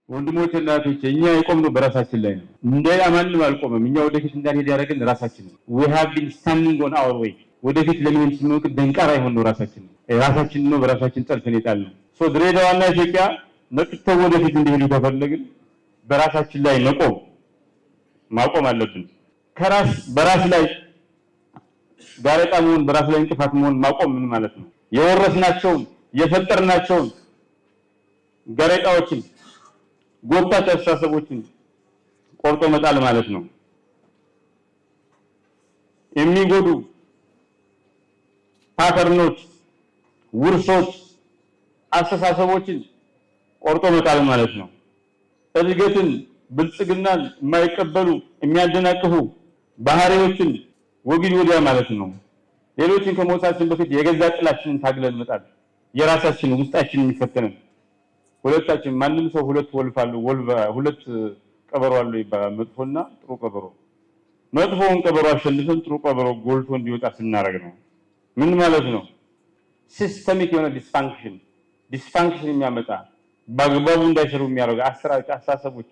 ወንድሞችና እህቶች እኛ የቆምነው በራሳችን ላይ ነው። እንደሌላ ማንም አልቆመም። እኛ ወደፊት እንዳንሄድ ያደረገን ራሳችን ነው። we have been standing on our way ወደፊት ለምን ስንወቅ ደንቃራ የሆነው ራሳችን ነው በራሳችን ጠልፈን የጣልነው። ድሬዳዋና ኢትዮጵያ ነቅተው ወደፊት እንዲሄዱ ከፈለግን በራሳችን ላይ ማቆም አለብን። በራስ ላይ ጋሬጣ መሆን፣ በራስ ላይ እንቅፋት መሆን ማቆም ምን ማለት ነው? የወረስናቸውን የፈጠርናቸውን ጋሬጣዎችን ጎታች አስተሳሰቦችን ቆርጦ መጣል ማለት ነው። የሚጎዱ ፓተርኖች፣ ውርሶች፣ አስተሳሰቦችን ቆርጦ መጣል ማለት ነው። እድገትን፣ ብልጽግናን የማይቀበሉ የሚያደናቅፉ ባህሪዎችን ወግድ ወዲያ ማለት ነው። ሌሎችን ከመውሳችን በፊት የገዛ ጥላችንን ታግለን መጣል፣ የራሳችንን ውስጣችንን የሚፈተነን ሁለታችን ማንም ሰው ሁለት ቀበሮ አሉ ይባላል። መጥፎና ጥሩ ቀበሮ። መጥፎውን ቀበሮ አሸንፈን ጥሩ ቀበሮ ጎልቶ እንዲወጣ ስናረግ ነው። ምን ማለት ነው? ሲስተሚክ የሆነ ዲስፋንክሽን የሚያመጣ በአግባቡ እንዳይሰሩ የሚያደርጉ አስተሳሰቦች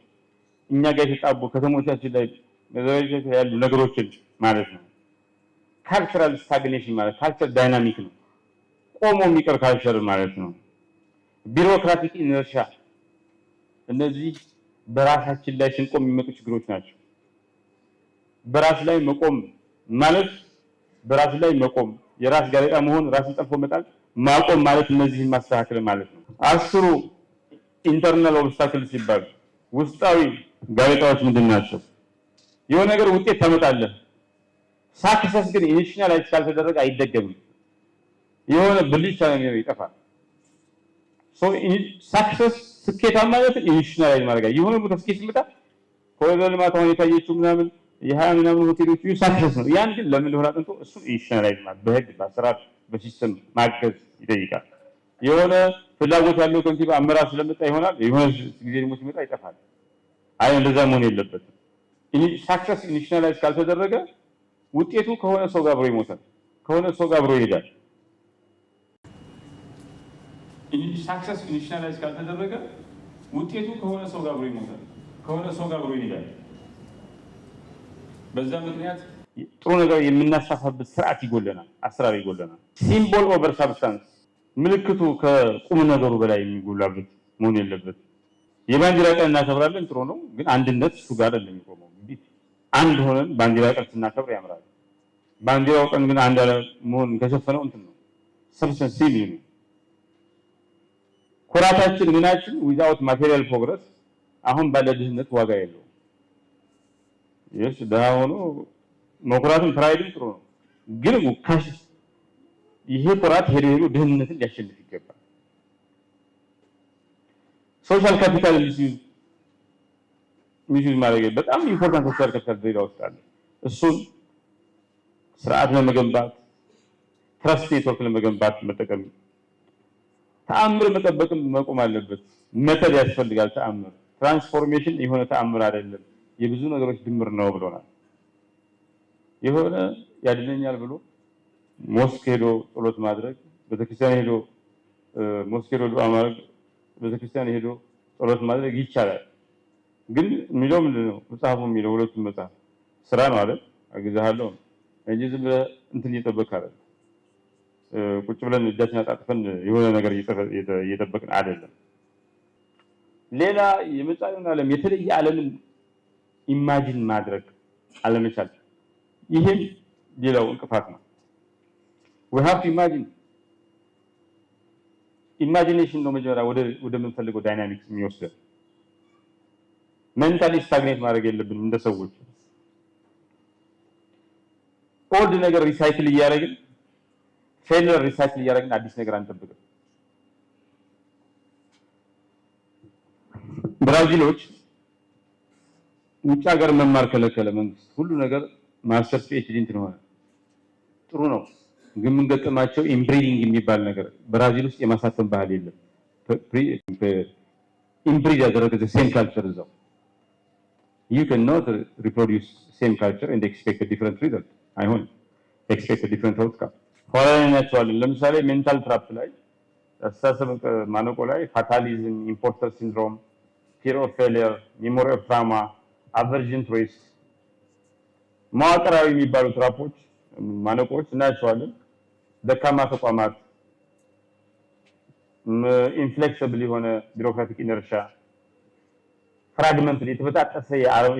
እኛ ጋር የተጣቡ ከተሞቻችን ላይ መዘጋጀት ያሉ ነገሮችን ማለት ነው። ካልቸራል ስታግኔሽን ማለት ካልቸር ዳይናሚክ ነው። ቆሞ የሚቀር ካልቸር ማለት ነው። ቢሮክራቲክ ኢነርሻ፣ እነዚህ በራሳችን ላይ ስንቆም የሚመጡ ችግሮች ናቸው። በራስ ላይ መቆም ማለት በራስ ላይ መቆም፣ የራስ ጋዜጣ መሆን፣ ራስን ጠልፎ መጣል፣ ማቆም ማለት እነዚህን ማስተካከል ማለት ነው። 10 ኢንተርናል ኦብስታክልስ ሲባል ውስጣዊ ጋዜጣዎች ምንድን ናቸው? የሆነ ነገር ውጤት ታመጣለህ። ሳክሰስ ግን ኢኒሺያላይዝ ካልተደረገ አይደገምም። የሆነ ብልጭታ ነው ይጠፋል። ሳክሰስ ስኬታማነት ኢኒሺያላይዝ ማድረግ የሆነ ቦታ ስኬት ሲመጣ ኮሪደር ልማት አሁን የታየችው ምናምን የ20 ምናምን ሆቴሎች ሳክሰስ ነው። ያን ግን ለምን እንደሆነ አጥንቶ እሱን ኢኒሺያላይዝ ማለት በህግ በአሰራር በሲስተም ማገዝ ይጠይቃል። የሆነ ፍላጎት ያለው ከንቲባ አመራር ስለመጣ ይሆናል፣ የሆነ ጊዜ ደግሞ ሲመጣ ይጠፋል። አይ እንደዛ መሆን የለበትም። ሳክሰስ ኢኒሺያላይዝ ካልተደረገ ውጤቱ ከሆነ ሰው ጋር አብሮ ይሞታል፣ ከሆነ ሰው ጋር አብሮ ይሄዳል። ሳክሰስ ኢኒሺያላይዝ ካልተደረገ ውጤቱ ከሆነ ሰው ጋር አብሮ ይሞታል፣ ከሆነ ሰው ጋር አብሮ ይሄዳል። በዛ ምክንያት ጥሩ ነገር የምናሳፋበት ስርዓት ይጎለናል፣ አሰራር ይጎለናል። ሲምቦል ኦቨር ሳብስታንስ፣ ምልክቱ ከቁም ነገሩ በላይ የሚጎላበት መሆን የለበት። የባንዲራ ቀን እናከብራለን፣ ጥሩ ነው፣ ግን አንድነት እሱ ጋር አይደለም የሚቆመው። አንድ ሆነን ባንዲራ ቀን ስናከብር ያምራል። ባንዲራው ቀን ግን አንድ መሆን ከሸፈነው እንትን ነው ሰብስተንስ ነው። ኩራታችን ምናችን ዊዛውት ማቴሪያል ፕሮግረስ አሁን ባለ ድህነት ዋጋ የለውም። ደሃ ሆኖ መኩራትን ፕራይድም ጥሩ ነው፣ ግን ሙካሽ ይሄ ኩራት ሄዶ ድህነትን ሊያሸንፍ ይገባል። ሶሻል ካፒታል ሚስዩዝ ማድረግ በጣም ኢምፖርታንት ሶሻል ካፒታል ዜጋ ውስጥ አለ። እሱን ስርዓት ለመገንባት ትረስት ኔትወርክ ለመገንባት መጠቀም፣ ተአምር መጠበቅም መቆም አለበት። መተድ ያስፈልጋል። ተአምር ትራንስፎርሜሽን የሆነ ተአምር አይደለም፣ የብዙ ነገሮች ድምር ነው ብሎናል። የሆነ ያድነኛል ብሎ ሞስክ ሄዶ ጸሎት ማድረግ፣ ቤተክርስቲያን ሄዶ ሞስክ ሄዶ ዱዓ ማድረግ፣ ቤተክርስቲያን ሄዶ ጸሎት ማድረግ ይቻላል። ግን የሚለው ምንድነው? መጽሐፉ የሚለው ሁለቱም መጽሐፍ ስራ ነው አይደል? አግዛሃለሁ እንጂ ዝም ብለህ እንትን እየጠበቅህ አይደል? ቁጭ ብለን እጃችን አጣጥፈን የሆነ ነገር እየጠበቅን አይደለም። ሌላ የመጻኢውን ዓለም የተለየ ዓለምን ኢማጂን ማድረግ አለመቻል፣ ይሄም ሌላው እንቅፋት ነው። we have to imagination ነው መጀመሪያ ወደ ምንፈልገው ዳይናሚክስ የሚወስደን። ሜንታሊ ስታግኔት ማድረግ የለብንም እንደ ሰዎች። ኦልድ ነገር ሪሳይክል እያደረግን ፌለር ሪሳይክል እያደረግን አዲስ ነገር አንጠብቅም። ብራዚሎች ውጭ ሀገር መማር ከለከለ መንግስት። ሁሉ ነገር ማስተር ፒኤችዲ እንትን ሆነ። ጥሩ ነው፣ ግን ምን ገጠማቸው? ኢምብሪዲንግ የሚባል ነገር ብራዚል ውስጥ የማሳተም ባህል የለም። ኢምብሪድ ያደረገ ሴም ካልቸር እዛው you cannot reproduce same culture and expect a different result. አይሆንም። expect a different outcome. ኋላ እናያቸዋለን። ለምሳሌ ሜንታል ትራፕ ላይ አስተሳሰብ ማነቆ ላይ ፋታሊዝም፣ ኢምፖስተር ሲንድሮም፣ fear of failure, memory of trauma, aversion to risk መዋቅራዊ የሚባሉ ትራፖች ማነቆች እናያቸዋለን። ደካማ ተቋማት፣ ኢንፍሌክሲብል የሆነ ቢሮክራቲክ ኢነርሻ፣ ፍራግመንት የተበጣጠሰ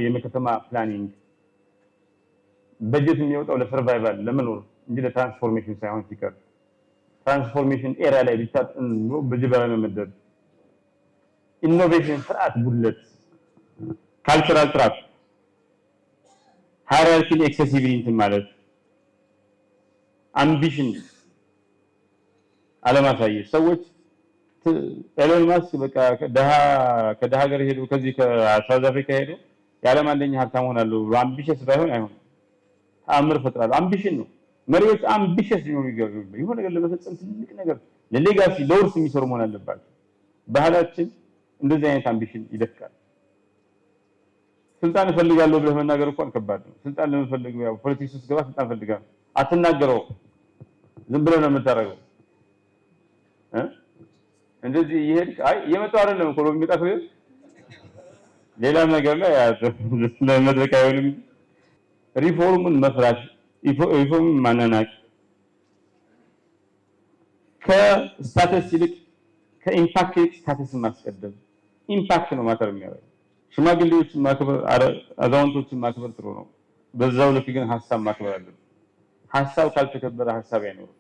የከተማ ፕላኒንግ፣ በጀት የሚወጣው ለሰርቫይቫል ለመኖር እንጂ ለትራንስፎርሜሽን ሳይሆን ሲቀር ትራንስፎርሜሽን ኤሪያ ላይ ብቻ በጅበራ መመደብ፣ ኢኖቬሽን ስርዓት ጉድለት፣ ካልቸራል ትራፕ፣ ሃይራርኪን ኤክሴሲቪቲ ማለት፣ አምቢሽን አለማሳየት። ሰዎች ኤሎን ማስክ በቃ ከደሃ ሀገር ሄዶ ከዚህ ከሳውዝ አፍሪካ ሄዶ የዓለም አንደኛ ሀብታም ሆናለሁ ብሎ አምቢሽስ ባይሆን አይሆንም። ተአምር ፈጥራለሁ። አምቢሽን ነው። መሪዎች አምቢሽስ ሊሆኑ ይገባል። የሆነ ነገር ለመፈጸም ትልቅ ነገር ለሌጋሲ ለውርስ የሚሰሩ መሆን አለባቸው። ባህላችን እንደዚህ አይነት አምቢሽን ይደፍቃል። ስልጣን እፈልጋለሁ ብለህ መናገር እንኳን ከባድ ነው። ስልጣን ለመፈለግ ያው ፖለቲክስ ውስጥ ገባ ስልጣን ፈልጋለሁ አትናገረው፣ ዝም ብለህ ነው የምታረገው። እንደዚህ ይሄድ አይ የመጣው አይደለም እኮ የሚመጣው ሌላ ነገር ላይ ለመድረክ አይሆንም። ሪፎርሙን መስራት፣ ሪፎርሙን ማናናቅ፣ ከስታተስ ይልቅ ከኢምፓክት ይልቅ ስታተስን ማስቀደም። ኢምፓክት ነው ማተር የሚያደርገው። ሽማግሌዎችን ማክበር፣ አዛውንቶችን ማክበር ጥሩ ነው። በዛው ልክ ግን ሀሳብ ማክበር አለብን። ሀሳብ ካልተከበረ ሀሳብ አይኖርም።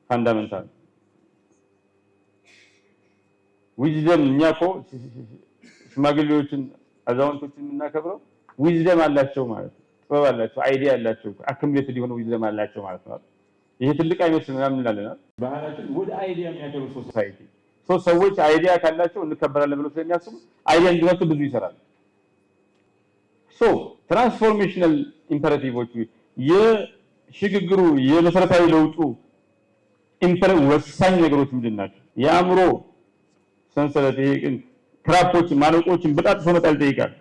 ፋንዳሜንታል ዊዝደም እኛ እኮ ሽማግሌዎችን አዛውንቶችን የምናከብረው ዊዝደም አላቸው ማለት ነው። ጥበብ አላቸው፣ አይዲያ አላቸው፣ አክምሌትድ የሆነ ዊዝደም አላቸው ማለት ነው። ይሄ ትልቅ አይመስልም ምናምን እንላለን። ባህላችን ወደ አይዲያ የሚያከብሩ ሶሳይቲ ሰዎች አይዲያ ካላቸው እንከበራለን ብለው ስለሚያስቡ አይዲያ እንዲወጡ ብዙ ይሰራል። ትራንስፎርሜሽናል ኢምፐራቲቮች የሽግግሩ የመሰረታዊ ለውጡ ወሳኝ ነገሮች ምንድን ናቸው? የአእምሮ ሰንሰለት ትራፖችን ማነቆችን በጣጥሶ መጣል ይጠይቃል።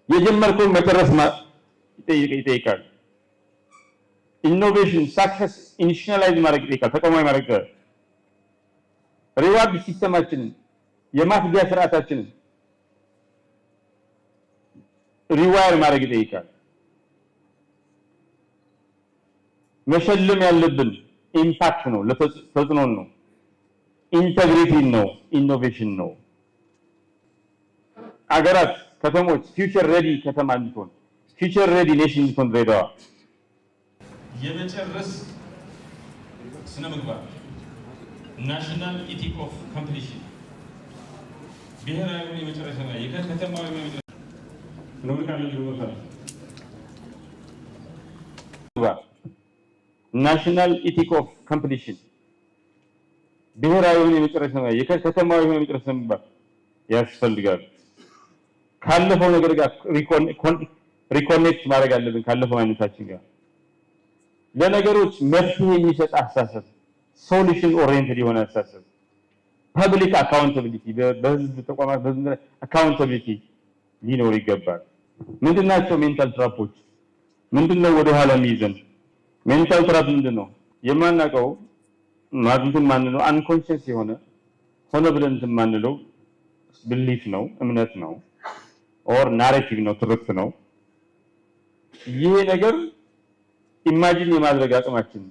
የጀመርከውን መጨረስ ይጠይቃል። ኢኖቬሽን ሳክሰስ ኢኒሺያላይዝ ማድረግ ይጠይቃል። ተቋማዊ ማድረግ ሪዋርድ ሲስተማችንን የማትጊያ ስርዓታችንን ሪዋይር ማድረግ ይጠይቃል። መሸለም ያለብን ኢምፓክት ነው፣ ተጽዕኖ ነው፣ ኢንተግሪቲ ነው፣ ኢኖቬሽን ነው። አገራት፣ ከተሞች ፊውቸር ሬዲ ከተማ እንድትሆን ፊውቸር ሬዲ ኔሽን እንድትሆን ድሬዳዋ የመጨረስ ስነ ምግባር ናሽናል ኢቲክ ኦፍ ኮምፕሊሽን ብሔራዊ የመጨረሻ ላይ ከተማዊ ነው ናሽናል ኢቲክ ኦፍ ኮምፕሊሽን ብሔራዊ የመጨረሻ ላይ ከተማዊ የመጨረሻ ምግባር ያስፈልጋል። ካለፈው ነገር ጋር ሪኮኔክት ማድረግ አለብን። ካለፈው አይነታችን ጋር ለነገሮች መፍትሄ የሚሰጥ አስተሳሰብ፣ ሶሉሽን ኦሪየንትድ የሆነ አስተሳሰብ፣ ፐብሊክ አካውንታቢሊቲ፣ በህዝብ ተቋማት በህዝብ አካውንታቢሊቲ ሊኖር ይገባል። ምንድናቸው ሜንታል ትራፖች? ምንድነው ወደ ኋላ የሚይዘን? ሜንታል ትራፕ ምንድነው? የማናውቀው ማንነቱን ማንነው አንኮንሺየስ የሆነ ሆነ ብለን እንትን ማንለው ብሊፍ ነው፣ እምነት ነው፣ ኦር ናሬቲቭ ነው፣ ትርክት ነው። ይሄ ነገር ኢማጂን የማድረግ አቅማችን፣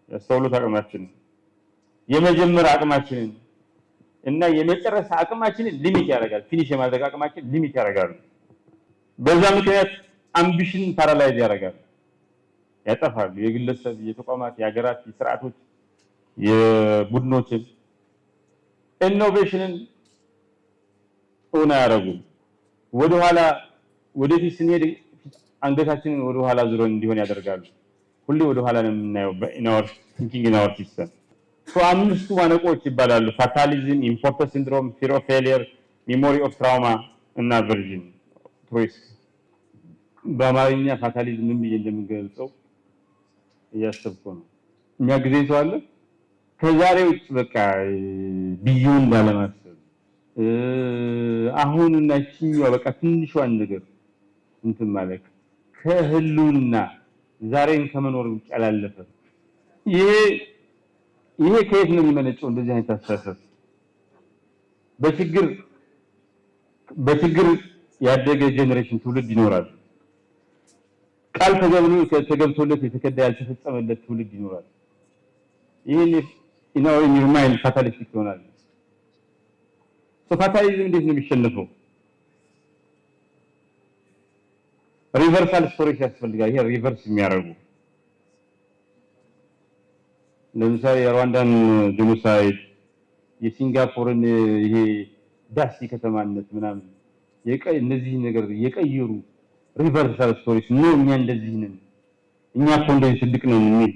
ያስተውሉት አቅማችን፣ የመጀመር አቅማችንን እና የመጨረሻ አቅማችንን ሊሚት ያደርጋል። ፊኒሽ የማድረግ አቅማችን ሊሚት ያደርጋል። በዛ ምክንያት አምቢሽን ፓራላይዝ ያደርጋል፣ ያጠፋሉ። የግለሰብ፣ የተቋማት፣ የሀገራት፣ የስርዓቶች፣ የቡድኖችን ኢኖቬሽንን ሆነ ያደርጉ። ወደኋላ ወደፊት ስንሄድ አንገታችንን ወደኋላ ዙረን እንዲሆን ያደርጋሉ። ሁሌ ወደኋላ ነው የምናየው በኢናወር ቲንኪንግ ኢናወር ሲስተም። አምስቱ ማነቆች ይባላሉ። ፋታሊዝም፣ ኢምፖስተር ሲንድሮም፣ ፊር ኦፍ ፌሊየር፣ ሜሞሪ ኦፍ ትራውማ እና ቨርዥን ቶይስ። በአማርኛ ፋታሊዝም ምን ብዬ እንደምገልጸው እያሰብኩ ነው። የሚያግዘኝ ሰው አለ? ከዛሬ ውጭ በቃ ቢዩን ባለማሰብ አሁን እና እቺኛው በቃ ትንሿን ነገር እንትን ማለት ከህሉና ዛሬን ከመኖር ውጭ ያላለፈ ይሄ ከየት ነው የሚመነጨው? እንደዚህ አይነት አስተሳሰብ በችግር በችግር ያደገ ጀነሬሽን ትውልድ ይኖራል። ቃል ተገብቶለት የተከዳ ያልተፈጸመለት ትውልድ ይኖራል። ይሄን ኢናው የሚማይል ፋታሊስቲክ ይሆናል። ፋታሊዝም እንዴት ነው የሚሸነፈው? ሪቨርሳል ስቶሪስ ያስፈልጋል። ይሄ ሪቨርስ የሚያደርጉ ለምሳሌ የሩዋንዳን ጄኖሳይድ፣ የሲንጋፖርን ይሄ ዳሲ ከተማነት ምናምን እነዚህ ነገር የቀየሩ ሪቨርሳል ስቶሪስ ነው። እኛ እንደዚህ ነን፣ እኛ እኮ እንደዚህ ትልቅ ነን የሚል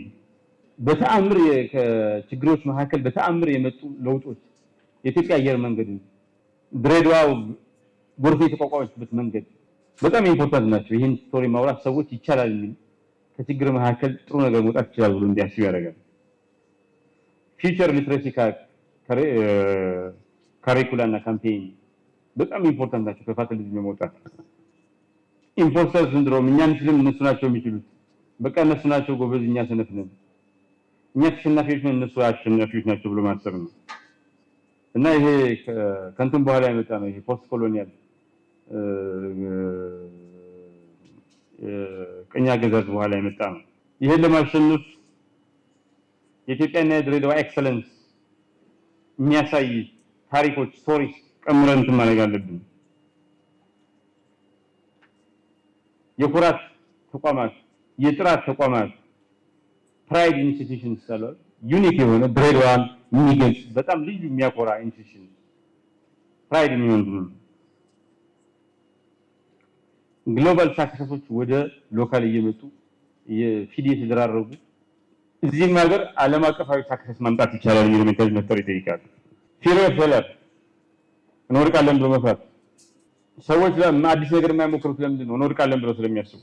በተአምር ከችግሮች መካከል በተአምር የመጡ ለውጦች የኢትዮጵያ አየር መንገድ፣ ድሬዳዋ ጎርፍ የተቋቋመችበት መንገድ በጣም ኢምፖርታንት ናቸው። ይሄን ስቶሪ ማውራት ሰዎች ይቻላል የሚል ከችግር መካከል ጥሩ ነገር መውጣት ይችላል ብሎ እንዲያስቡ ያደርጋል። ፊውቸር ሊትሬሲ ካሪኩላና ካምፔይን በጣም ኢምፖርታንት ናቸው። ከፋታሊዝም መውጣት ኢምፖስተር ሲንድሮም እኛን ሲልም እነሱ ናቸው የሚችሉት፣ በቃ እነሱ ናቸው ጎበዝ፣ እኛ ሰነፍ ነን፣ እኛ ተሸናፊዎች ነን፣ እነሱ አሸናፊዎች ናቸው ብሎ ማሰብ ነው። እና ይሄ ከንቱም በኋላ የመጣ ነው። ይሄ ፖስት ኮሎኒያል ቅኝ አገዛዝ በኋላ የመጣ ነው። ይሄን ለማሸነፍ የኢትዮጵያና የድሬዳዋ ኤክሰለንስ የሚያሳይ ታሪኮች ስቶሪስ ቀምረን ማድረግ አለብን። የኩራት ተቋማት፣ የጥራት ተቋማት ፕራይድ ኢንስቲትዩሽንስ አሉ። ዩኒክ የሆነ ድሬዳዋን የሚገልጽ በጣም ልዩ የሚያኮራ ኢንስቲትዩሽን ፕራይድ የሚሆን ግሎባል ሳክሰሶች ወደ ሎካል እየመጡ የፊድ የተደራረጉ እዚህም ሀገር ዓለም አቀፋዊ ሳክሰስ ማምጣት ይቻላል የሚል ሜንታሊቲ መፍጠር ይጠይቃል። ፊር ኦፍ ፌለር እንወድቃለን ብሎ መፍራት። ሰዎች አዲስ ነገር የማይሞክሩት ለምንድን ነው? እንወድቃለን ብለው ስለሚያስቡ።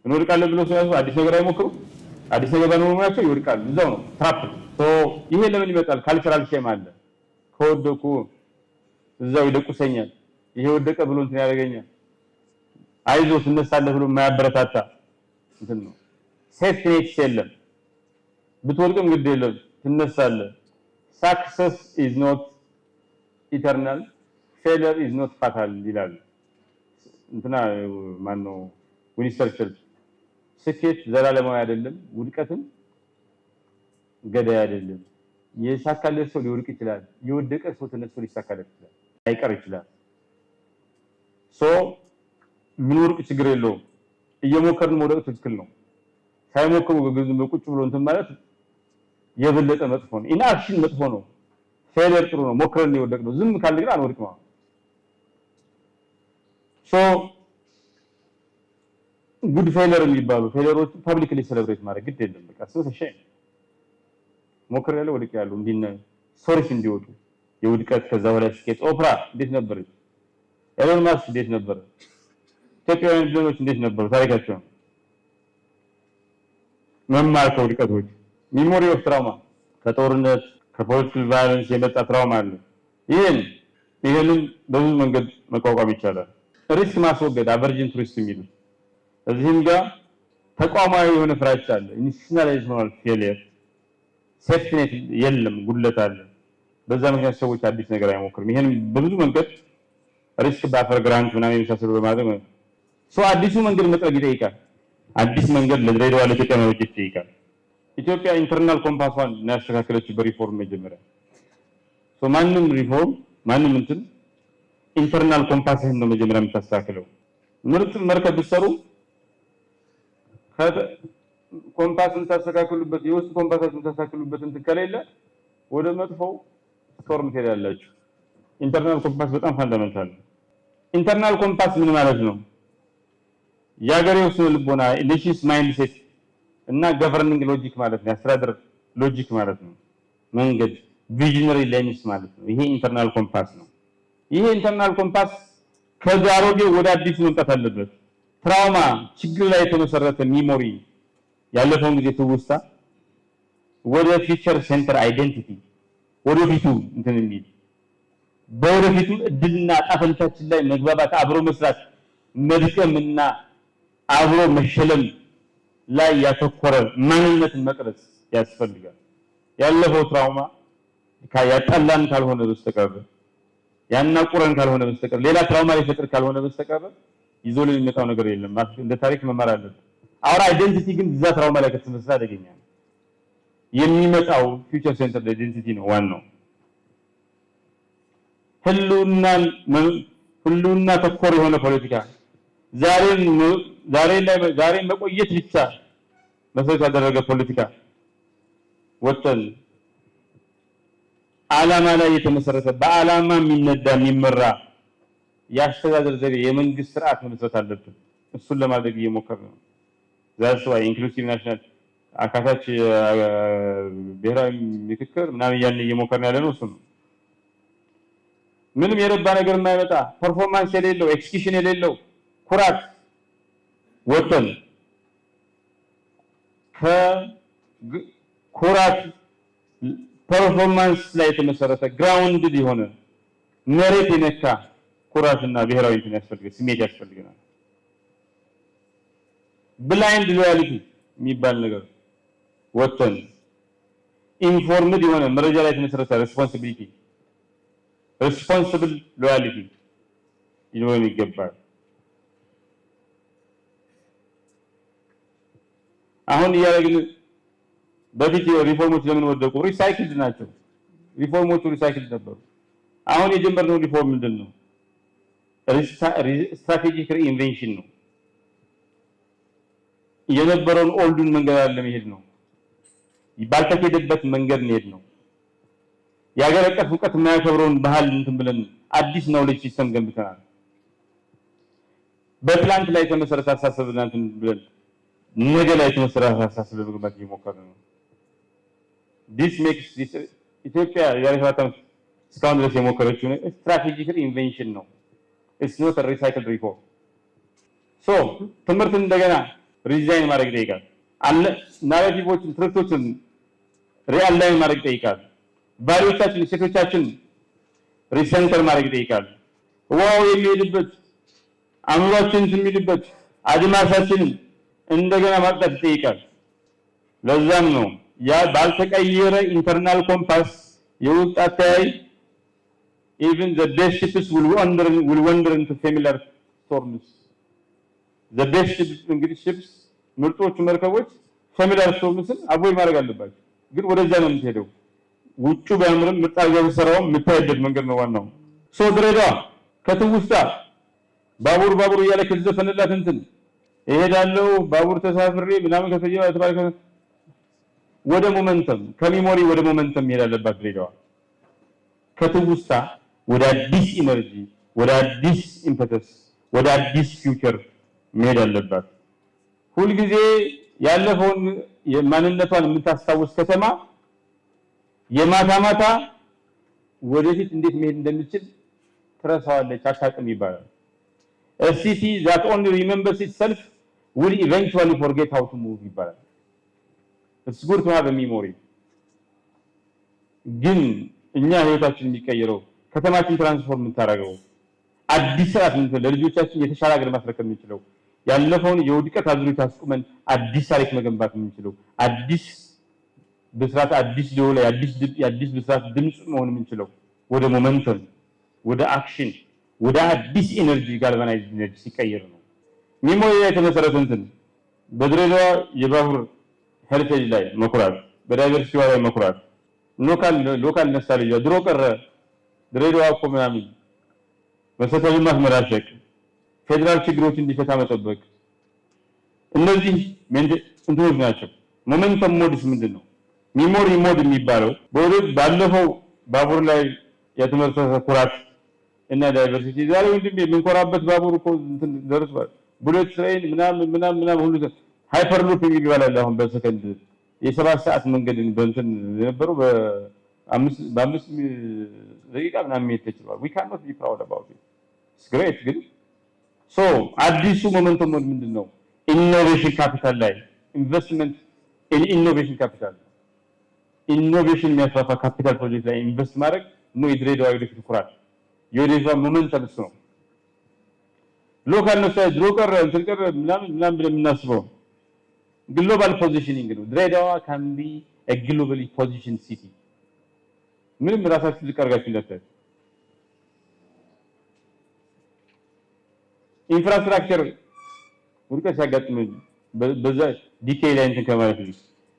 እንወድቃለን ብለው ስለሚያስቡ አዲስ ነገር አይሞክሩም። አዲስ ነገር ባይሞክሩ ይወድቃሉ። እዛው ነው ትራፕ። ይሄ ለምን ይመጣል? ካልቸራል ሼም አለ። ከወደቁ እዛው ይደቁሰኛል፣ ይሄ ወደቀ ብሎ እንትን ያደርገኛል፣ አይዞ ትነሳለህ ብሎ የማያበረታታ እንትን ነው። ሴፍቲ ኔት የለም። ብትወድቅም ግድ የለም ትነሳለህ። ሳክሰስ ኢዝ ኖት ኢተርናል ፌለር ኢዝ ኖት ፋታል ይላል እንትና ማን ነው ዊንስተን ቸርችል። ስኬት ዘላለማዊ አይደለም፣ ውድቀትም ገዳይ አይደለም። የሳካለት ሰው ሊወድቅ ይችላል፣ የወደቀ ሰው ተነስቶ ሊሳካለት ይችላል፣ አይቀር ይችላል። ምንወርቅ ችግር የለውም። እየሞከርን መውደቅ ትክክል ነው። ሳይሞክሩ ቁጭ ብሎ እንትን ማለት የበለጠ መጥፎ ነው። ኢንአክሽን መጥፎ ነው። ፌለር ጥሩ ነው። ሞክረን የወደቅ ነው። ዝም ካለ ግን አንወድቅም። ጉድ ፌለር የሚባሉ ፌለሮች ፐብሊክሊ ሴሌብሬት ማድረግ ግድ የለም። በቃ ሸይ ሞክር ያለው ወድቅ ያለው እንዲነ ስቶሪስ እንዲወጡ የውድቀት ከዛ በላይ ስኬት። ኦፕራ እንዴት ነበረች? ኤሎን ማስክ እንዴት ነበረ? ኢትዮጵያውያን ልጆች እንዴት ነበሩ? ታሪካቸው መማር ከውድቀቶች ሚሞሪ ኦፍ ትራውማ፣ ከጦርነት ከፖለቲካል ቫዮለንስ የመጣ ትራውማ አለ። ይሄንን በብዙ መንገድ መቋቋም ይቻላል። ሪስክ ማስወገድ አቨርጅን ሪስክ የሚሉት እዚህም ጋር ተቋማዊ የሆነ ፍራቻ አለ። ኢንስቲቱሽናላይዝድ ፌሊየር፣ ሴፍቲ ኔት የለም፣ ጉድለት አለ። በዛ ምክንያት ሰዎች አዲስ ነገር አይሞክሩም። ይሄን በብዙ መንገድ ሪስክ ባፈር ግራንት ምናምን የመሳሰሉ በማድረግ አዲሱ መንገድ መጥረግ ይጠይቃል። አዲስ መንገድ ለድሬዳዋ ለኢትዮጵያ መብጀት ይጠይቃል። ኢትዮጵያ ኢንተርናል ኮምፓሷን ያስተካከለችው በሪፎርም መጀመሪያ። ማንም ሪፎርም ማንም እንትን ኢንተርናል ኮምፓስን ነው መጀመሪያ የምታስተካክለው። ምርጥ መርከብ ብትሰሩ ኮምፓስን ታስተካክሉበት፣ የውስጥ ኮምፓሳችሁን ታስተካክሉበት እንትን ከሌለ ወደ መጥፎው ስቶርም ትሄዳላችሁ። ኢንተርናል ኮምፓስ በጣም ፋንዳሜንታል ነው። ኢንተርናል ኮምፓስ ምን ማለት ነው? የሀገሬው ስነ ልቦና ኔሽንስ ማይንድሴት እና ገቨርኒንግ ሎጂክ ማለት ነው። የአስተዳደር ሎጂክ ማለት ነው። መንገድ ቪዥነሪ ሌንስ ማለት ነው። ይሄ ኢንተርናል ኮምፓስ ነው። ይሄ ኢንተርናል ኮምፓስ ከአሮጌው ወደ አዲሱ መምጣት አለበት። ትራውማ፣ ችግር ላይ የተመሰረተ ሚሞሪ፣ ያለፈውን ጊዜ ትውስታ ወደ ፊውቸር ሴንተር አይዴንቲቲ ወደፊቱ እንትን የሚል በወደፊቱ እድልና ጣፈንታችን ላይ መግባባት፣ አብሮ መስራት፣ መድከምና አብሮ መሸለም ላይ ያተኮረ ማንነትን መቅረጽ ያስፈልጋል። ያለፈው ትራውማ ያጣላን ካልሆነ በስተቀር ያናቁረን ካልሆነ በስተቀር ሌላ ትራውማ ሊፈጥር ካልሆነ በስተቀር ይዞ የሚመጣው ነገር የለም። እንደ ታሪክ መማር አለብን። አውራ አይደንቲቲ ግን እዛ ትራውማ ላይ ከተመሰረተ አደገኛ ነው። የሚመጣው ፊውቸር ሴንተር አይደንቲቲ ነው ዋናው። ህልውና ተኮር የሆነ ፖለቲካ ዛሬን መቆየት ብቻ መሰረት ያደረገ ፖለቲካ ወጥተን ዓላማ ላይ የተመሰረተ በዓላማ የሚነዳ የሚመራ የአስተዳደር ዘዴ የመንግስት ስርዓት መመስረት አለብን። እሱን ለማድረግ እየሞከርን ነው። ዛሬ ኢንክሉሲቭ ናሽናል አካታች ብሔራዊ ምክክር ምናምን እያልን እየሞከርን ያለ ነው። እሱ ነው ምንም የረባ ነገር የማይመጣ ፐርፎርማንስ የሌለው ኤክስኪዩሽን የሌለው ኩራት ወጥተን ከኩራት ፐርፎርማንስ ላይ የተመሰረተ ግራውንድ የሆነ መሬት የነካ ኩራትና ብሔራዊ እንትን ያስፈልጋል፣ ስሜት ያስፈልገናል። ብላይንድ ሎያሊቲ የሚባል ነገር ወጥተን ኢንፎርምድ የሆነ መረጃ ላይ የተመሰረተ ሪስፖንሲብል ሎያሊቲ ሊኖረን ይገባል። አሁን እያደረግን በፊት ሪፎርሞች ለምን ወደቁ? ሪሳይክልድ ናቸው። ሪፎርሞቹ ሪሳይክልድ ነበሩ። አሁን የጀመርነው ሪፎርም ምንድን ነው? ስትራቴጂክ ሪኢንቬንሽን ነው። የነበረውን ኦልዱን መንገድ ለመሄድ ነው። ባልተሄደበት መንገድ ነው ነው። የሀገር አቀፍ እውቀት የማያከብረውን ባህል እንትን ብለን አዲስ ናውሌጅ ሲስተም ገንብተናል። በትላንት ላይ የተመሰረተ አስተሳሰብ እንትን ብለን ነገ ላይ የተመሰረተ አስተሳሰብ ለመገንባት እየሞከርን ነው። this makes this ኢትዮጵያ የአሪፋታ እስካሁን ድረስ የሞከረችው ስትራቴጂክ ኢንቬንሽን ነው። it's not a recycled reform. so ትምህርትን እንደገና ሪዲዛይን ማድረግ ይጠይቃል። ናሬቲቮችን ትርክቶችን ሪአላይን ማድረግ ይጠይቃል። ቫልዩዎቻችን እሴቶቻችን ሪሰንተር ማድረግ ይጠይቃል። ዋው የሚሄድበት አእምሯችን የሚልበት አድማሳችን እንደገና ማጥቃት ይጠይቃል። ለዛም ነው ያ ባልተቀየረ ኢንተርናል ኮምፓስ የውስጥ አተያይ even the best ships will wander into familiar storms. the best ships እንግዲህ ships ምርጦቹ መርከቦች familiar stormsን አቮይድ ማድረግ አለባቸው። ግን ወደዛ ነው የምትሄደው። ውጩ ቢያምርም ምጣገብ ሰራው የምታይበት መንገድ ነው ዋናው። ድሬዳዋ ከትውስታ ባቡር እያለ ከዘፈነላት እንትን እሄዳለሁ ባቡር ተሳፍሬ ምናምን ከተየው ተባልከ ወደ ሞመንተም ከሚሞሪ ወደ ሞመንተም መሄድ አለባት ድሬዳዋ። ከትውስታ ወደ አዲስ ኢነርጂ፣ ወደ አዲስ ኢምፐተስ፣ ወደ አዲስ ፊውቸር መሄድ አለባት። ሁልጊዜ ያለፈውን የማንነቷን የምታስታውስ ከተማ የማታ ወደፊት እንዴት መሄድ እንደምትችል ትረሳዋለች፣ አታውቅም ይባላል። a city that only remembers itself will eventually forget how to move ይባላል። it's good to have a memory። ግን እኛ ህይወታችን የሚቀየረው ከተማችን ትራንስፎርም የምታደርገው አዲስ ስርዓት ለልጆቻችን የተሻለ ሀገር ማስረከብ የምንችለው ያለፈውን የውድቀት አዙሪት አስቁመን አዲስ ታሪክ መገንባት የምንችለው አዲስ በስርዓት አዲስ ሊሆን የአዲስ በስርዓት ድምጽ መሆን የምንችለው ወደ ሞመንተም፣ ወደ አክሽን፣ ወደ አዲስ ኢነርጂ ጋልቫናይዝ ኢነርጂ ሲቀየር ነው። ሚሞሪ ላይ የተመሰረተ እንትን በድሬዳዋ የባቡር ሄሪቴጅ ላይ መኩራት፣ በዳይቨርሲቲዋ ላይ መኩራት፣ ሎካል ነሳልያ ድሮ ቀረ ድሬዳዋ እኮ ምናምን መሰረታዊ ልማት መራሸቅ፣ ፌደራል ችግሮች እንዲፈታ መጠበቅ፣ እነዚህ እንትኖች ናቸው። ሞመንተም ሞድስ ምንድነው? ሚሞሪ ሞድ የሚባለው ባለፈው ባቡር ላይ የተመሰረተ ኩራት እና ዳይቨርሲቲ ዛሬ ወንድም የምንኮራበት ባቡር እኮ እንትን ደርሷል። ቡሌት ትሬን ምናምን ሁሉ ሃይፐርሉፕ የሚባል አሁን በሰከንድ የ7 ሰዓት መንገድን በእንትን የነበረው በ5 ደቂቃ ምናምን መሄድ ተችሏል። we cannot be proud about it. it's great ግን አዲሱ ሞመንተም ምንድነው? ኢኖቬሽን ካፒታል ላይ ኢንቨስትመንት ኢኖቬሽን ካፒታል ኢኖቬሽን የሚያስፋፋ ካፒታል ፕሮጀክት ላይ ኢንቨስት ማድረግ ነው የድሬዳዋ ወደፊት ኩራት። የድሬዳዋ ሞመንተም እሱ ነው። ሎካል ነው ሳይድ ድሮ ቀረ እንትን ቀረ ምናምን ብለን የምናስበው ግሎባል ፖዚሽኒንግ ነው። ድሬዳዋ can be a globally positioned city። ምንም ራሳችሁ ልቀርጋችሁ እንደታችሁ ኢንፍራስትራክቸር ውድቀት ሲያጋጥም በዛ ዲቴይል ላይ እንትን ከማለት ነው።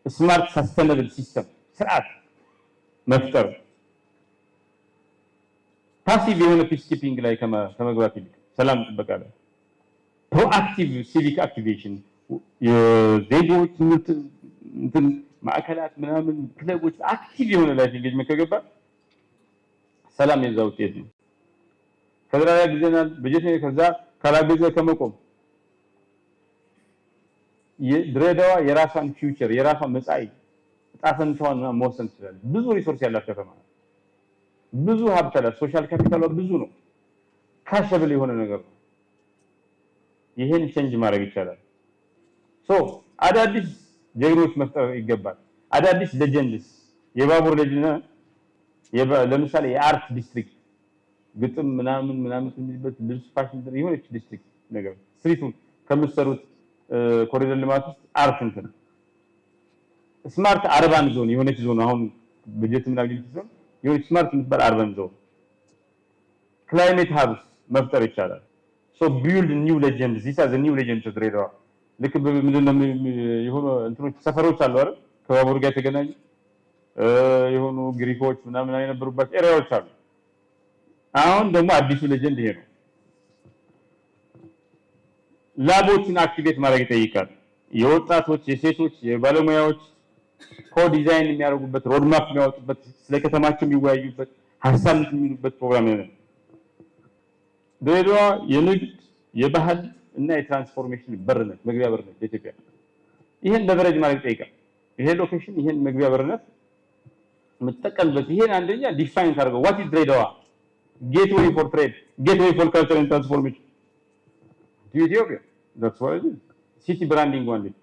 ስማርት ሳስተነብል ሲስተም ስርዓት መፍጠር ፓሲቭ የሆነ ፒስ ኪፒንግ ላይ ከመግባት ይልቅ ሰላም ጥበቃ ላይ ፕሮአክቲቭ ሲቪክ አክቲቬሽን የዜጎች እንትን ማዕከላት ምናምን ክለቦች አክቲቭ የሆነ ላይፍ ኢንጌጅመንት ከገባ ሰላም የዛ ውጤት ነው። ከድራያ ጊዜናል በጀት ከዛ ካላገዘ ከመቆም ድሬዳዋ የራሷን ፊውቸር የራሷን መጻኢ ዕጣ ፈንታዋን መወሰን ትችላለች። ብዙ ሪሶርስ ያላት ከተማ ብዙ ሀብት አላት። ሶሻል ካፒታሏ ብዙ ነው። ካሸብል የሆነ ነገር ነው። ይሄን ቼንጅ ማድረግ ይቻላል። አዳዲስ ጀግኖች መፍጠር ይገባል። አዳዲስ ሌጀንድስ የባቡር ሌጀንድ ለምሳሌ የአርት ዲስትሪክት ግጥም ምናምን የሚልበት ልብስ ፋሽን የሆነች ዲስትሪክት ነገር ስትሪቱን ከምትሰሩት ኮሪደር ልማት ውስጥ አርት እንትን ስማርት አርባን ዞን የሆነች ዞን አሁን በጀት ምናምን ዞን የሆነች ስማርት የምትባል አርባን ዞን ክላይሜት ሀብስ መፍጠር ይቻላል። ቢልድ ኒው ሌጀንድስ ዚስ አር ዘ ኒው ሌጀንድስ ኦፍ ድሬዳዋ። ልክ ምንድነው የሆኑ እንትኖች ሰፈሮች አሉ አይደል? ከባቡር ጋር የተገናኙ የሆኑ ግሪኮች ምናምን የነበሩባቸው ኤሪያዎች አሉ። አሁን ደግሞ አዲሱ ሌጀንድ ይሄ ነው። ላቦችን አክቲቬት ማድረግ ይጠይቃል። የወጣቶች፣ የሴቶች፣ የባለሙያዎች ኮዲዛይን የሚያደርጉበት ሮድማፕ የሚያወጡበት ስለ ከተማቸው የሚወያዩበት ሀሳብ የሚሉበት ፕሮግራም ነው። ድሬዳዋ የንግድ የባህል እና የትራንስፎርሜሽን በርነት መግቢያ በርነት ለኢትዮጵያ። ይሄን ለቨሬጅ ማድረግ ይጠይቃል። ይሄ ሎኬሽን ይሄን መግቢያ በርነት የምትጠቀምበት ይሄን አንደኛ ዲፋይን ታደርገው what is ድሬዳዋ gateway for trade gateway for culture and transformation to Ethiopia. That's what it is. City branding one day.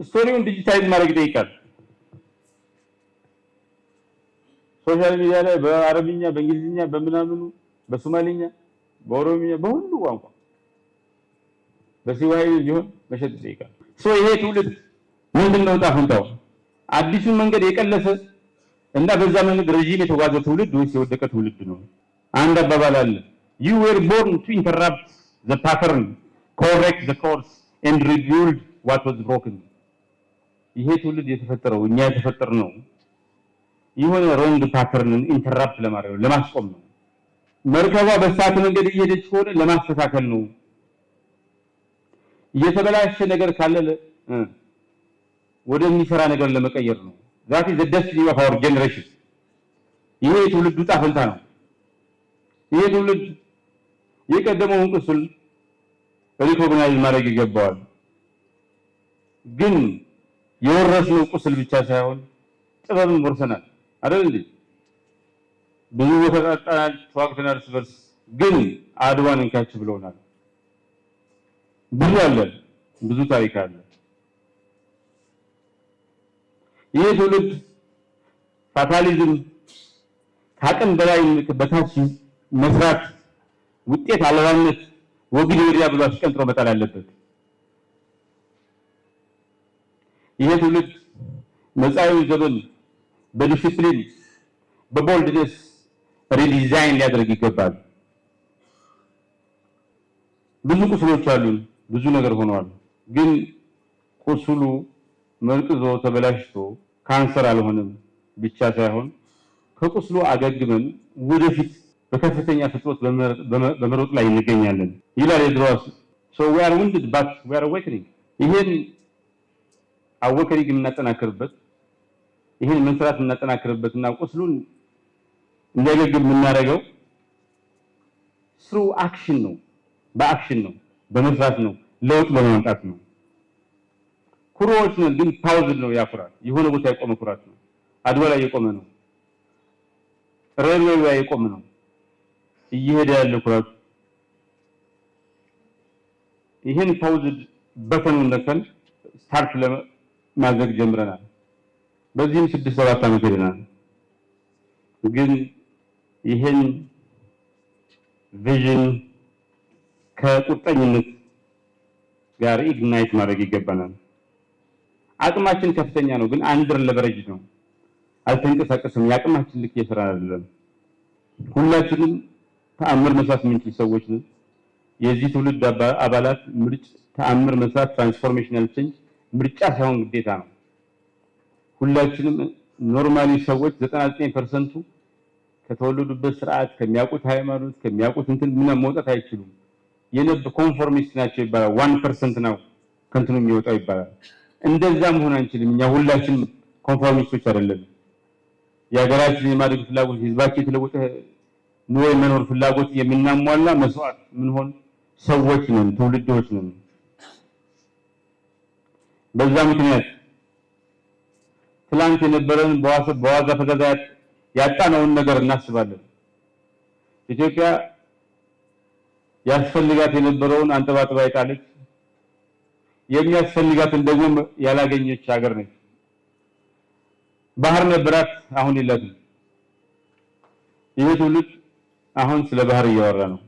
ስቶሪውን ዲጂታይዝ ማድረግ ይጠይቃል። ሶሻል ሚዲያ ላይ በአረብኛ በእንግሊዝኛ በምናምኑ በሶማሊኛ በኦሮሚኛ በሁሉ ቋንቋ በሲዋሂሊ ሊሆን መሸጥ ይጠይቃል። ይሄ ትውልድ ምንድነው ዕጣ ፈንታው? አዲሱን መንገድ የቀለሰ እና በዛ መንገድ ረጅም የተጓዘ ትውልድ ወይስ የወደቀ ትውልድ ነው? አንድ አባባል አለ you were born to interrupt the pattern correct the course and rebuild what was broken. ይሄ ትውልድ የተፈጠረው እኛ የተፈጠርነው የሆነ ሮንግ ፓተርንን ኢንተራፕት ለማድረግ ለማስቆም ነው። መርከቧ በሳት መንገድ እየሄደች ከሆነ ለማስተካከል ነው። እየተበላሸ ነገር ካለ ወደሚሰራ ነገር ለመቀየር ነው። that is the destiny of our generation. ይሄ ትውልድ ዕጣ ፈንታ ነው። ይሄ ትውልድ የቀደመውን ቁስል ሪኮግናይዝ ማድረግ ይገባዋል። ግን የወረስነው ቁስል ብቻ ሳይሆን ጥበብን ወርሰናል አይደል እንዴ? ብዙ ተጣጣናል፣ ተዋግተናል እርስ በርስ ግን አድዋን እንካችሁ ብለውናል። ብዙ አለ፣ ብዙ ታሪክ አለ። ይሄ ትውልድ ፋታሊዝም ከአቅም በላይ በታች መስራት ውጤት አልባነት ወግድ ወዲያ ብሎ አስቀንጥሮ መጣል አለበት። ይሄ ትውልድ መጻኢው ዘመን በዲሲፕሊን በቦልድነስ ሪዲዛይን ሊያደርግ ይገባል። ብዙ ቁስሎች አሉን፣ ብዙ ነገር ሆነዋል። ግን ቁስሉ መርቅዞ ተበላሽቶ ካንሰር አልሆነም ብቻ ሳይሆን ከቁስሉ አገግመን ወደፊት በከፍተኛ ፍጥነት በመሮጥ ላይ እንገኛለን ይላል የድሮስ so we are wounded but we are awakening። ይሄን አወከሪግ የምናጠናክርበት ይሄን መስራት የምናጠናክርበትና ቁስሉን እንዲያገግም የምናደርገው through action ነው፣ በአክሽን ነው፣ በመስራት ነው፣ ለውጥ በማምጣት ነው። ኩሮዎች ነን ግን ፓውዝድ ነው ያኩራት። የሆነ ቦታ የቆመ ኩራት ነው። አድዋ ላይ የቆመ ነው። ሬልዌይ ላይ የቆመ ነው። እየሄደ ያለ ኩራት። ይሄን ፓውዝድ በተኑን ነከን ስታርት ለማድረግ ጀምረናል። በዚህም 6-7 ዓመት ሄደናል። ግን ይሄን ቪዥን ከቁርጠኝነት ጋር ኢግናይት ማድረግ ይገባናል። አቅማችን ከፍተኛ ነው ግን አንደር ለቨሬጅ ነው። አልተንቀሳቀስም። ያቅማችን ልክ እየሰራን አይደለም። ሁላችንም ተአምር መስራት የምንችል ሰዎች ነን። የዚህ ትውልድ አባላት ምርጫ ተአምር መስራት ትራንስፎርሜሽናል ቼንጅ ምርጫ ሳይሆን ግዴታ ነው። ሁላችንም ኖርማሊ ሰዎች 99% ከተወለዱበት ስርዓት ከሚያውቁት ሃይማኖት ከሚያውቁት እንትን ምንም መውጣት አይችሉም። የነብ ኮንፎርሚስት ናቸው ይባላል። 1% ነው ከንትኑ የሚወጣው ይባላል። እንደዛ መሆን አንችልም። እኛ ሁላችንም ኮንፎርሚስቶች አይደለም። የሀገራችን የማደግ ፍላጎት ህዝባችን የተለወጠ ኑሮ የመኖር ፍላጎት የምናሟላ መስዋዕት ምን ሆን ሰዎች ነን፣ ትውልዶች ነን። በዛ ምክንያት ትላንት የነበረን በዋዛ ፈዛዛ ያጣነውን ነገር እናስባለን። ኢትዮጵያ ያስፈልጋት የነበረውን አንጠባጥባ የጣለች የሚያስፈልጋትን ደግሞ ያላገኘች ሀገር ነች። ባህር ነበራት፣ አሁን የላትም። ይህ ትውልድ አሁን ስለ ባህር እያወራ ነው።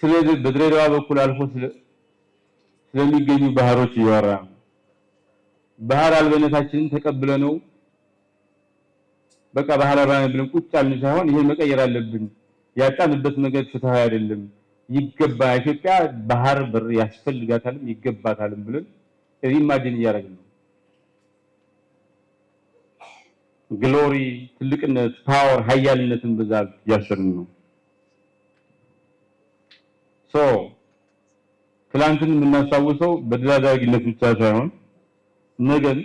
ስለዚህ በድሬዳዋ በኩል አልፎ ስለሚገኙ ባህሮች እያወራ ነው። ባህር አልበነታችንን ተቀብለነው በቃ ባህር አልባ ብለን ቁጭ ያልን ሳይሆን ይሄን መቀየር አለብን። ያጣንበት መንገድ ፍትሃዊ አይደለም። ይገባ ኢትዮጵያ ባህር በር ያስፈልጋታልም ይገባታልም ብለን ኢማጂን እያደረግን ነው። ግሎሪ፣ ትልቅነት፣ ፓወር፣ ሀያልነትን ብዛት እያሰብን ነው። ትላንትን የምናስታውሰው በድል አድራጊነት ብቻ ሳይሆን ነገን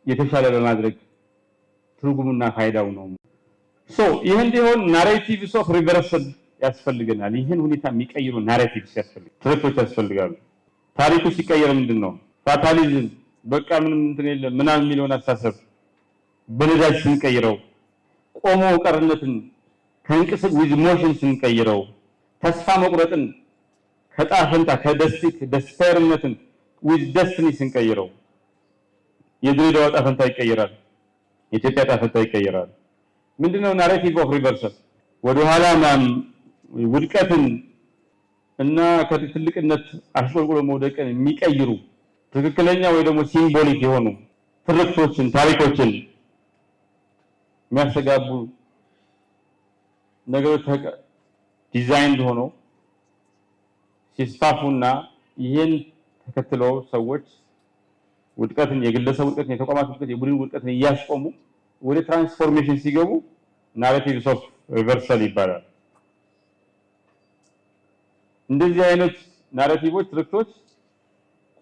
የተሻለ በማድረግ ትርጉሙና ፋይዳው ነው። ይህ እንዲሆን ናሬቲቭስ ኦፍ ሪቨርሰል ያስፈልገናል። ይህን ሁኔታ የሚቀይሩ ናሬቲቭስ ያስፈልጋሉ፣ ትርክቶች ያስፈልጋሉ። ታሪኩ ሲቀየር ምንድነው ፋታሊዝም በቃ ምንም እንትን የለም ምናምን የሚለውን አስተሳሰብ በነዳጅ ስንቀይረው፣ ቆሞ ቀርነትን ከእንቅስቃሴ ዊዝ ሞሽን ስንቀይረው፣ ተስፋ መቁረጥን ከጣፈንታ ከደስፐርነትን ዊዝ ደስቲኒ ስንቀይረው የድሬዳዋ ጣፈንታ ይቀየራል። የኢትዮጵያ ጣፈንታ ይቀየራል። ምንድነው ናሬቲቭ ኦፍ ሪቨርሰል? ወደ ኋላ ውድቀትን እና ከትልቅነት አሽቆልቁሎ መውደቅን የሚቀይሩ ትክክለኛ ወይ ደግሞ ሲምቦሊክ የሆኑ ትርክቶችን ታሪኮችን የሚያስተጋቡ ነገሮች ዲዛይንድ ሆነው ሲስፋፉና ይህን ተከትለው ሰዎች ውድቀትን የግለሰብ ውድቀትን የተቋማት ውድቀት የቡድን ውድቀትን እያስቆሙ ወደ ትራንስፎርሜሽን ሲገቡ ናሬቲቭስ ኦፍ ሪቨርሰል ይባላል። እንደዚህ አይነት ናሬቲቮች ትርክቶች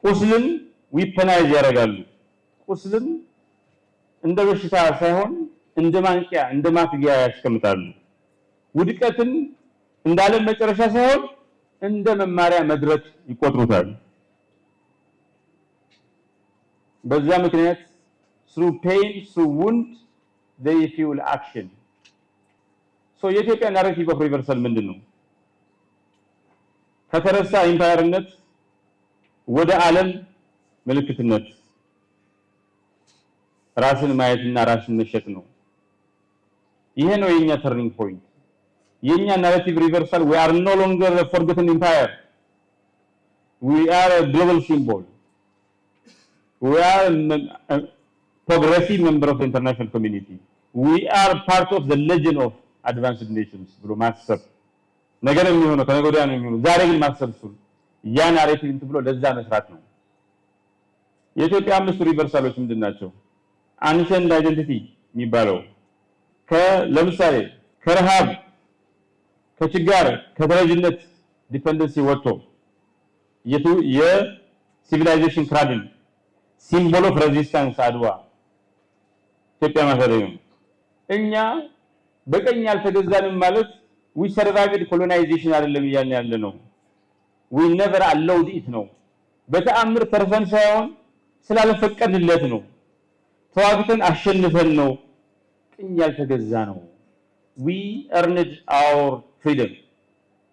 ቁስልን ዊፐናይዝ ያደርጋሉ። ቁስልን እንደ በሽታ ሳይሆን እንደ ማንቂያ እንደ ማትጊያ ያስቀምጣሉ። ውድቀትን እንዳለም መጨረሻ ሳይሆን እንደ መማሪያ መድረክ ይቆጥሩታል። በዛ ምክንያት through pain through wound they fuel action. የኢትዮጵያ ናሬቲቭ ኦፍ ሪቨርሰል ምንድነው? ከተረሳ ኢምፓየርነት ወደ ዓለም ምልክትነት ራስን ማየትና ራስን መሸጥ ነው። ይሄ ነው የኛ ተርኒንግ ፖይንት። የኛ ናሬቲቭ ሪቨርሳል we are no longer a forgotten empire. We are a global symbol. We are a progressive member of the international community. We are part of the legend of advanced nations ብሎ ማሰብ ነገር የሚሆነው ከነገ ወዲያ ነው የሚሆነው። ዛሬ ግን ማሰብ እሱ ያ ናሬቲቭ እንትን ብሎ ለዛ መስራት ነው። የኢትዮጵያ አምስቱ ሪቨርሳሎች ምንድናቸው? አንሸንድ አይደንቲቲ የሚባለው ለምሳሌ ከረሃብ ከችጋር ከተረጅነት ዲፔንደንሲ ወጥቶ የሲቪላይዜሽን ክራድል ሲምቦል ኦፍ ሬዚስታንስ አድዋ ኢትዮጵያ ማለት ነው። እኛ በቀኝ ያልተገዛንም ማለት we survived colonization አይደለም እያልን ያለ ነው። we never allowed it ነው። በተአምር ተርፈን ሳይሆን ስላልፈቀድለት ነው። ተዋግተን አሸንፈን ነው ቅኝ ያልተገዛ ነው። we earned our freedom.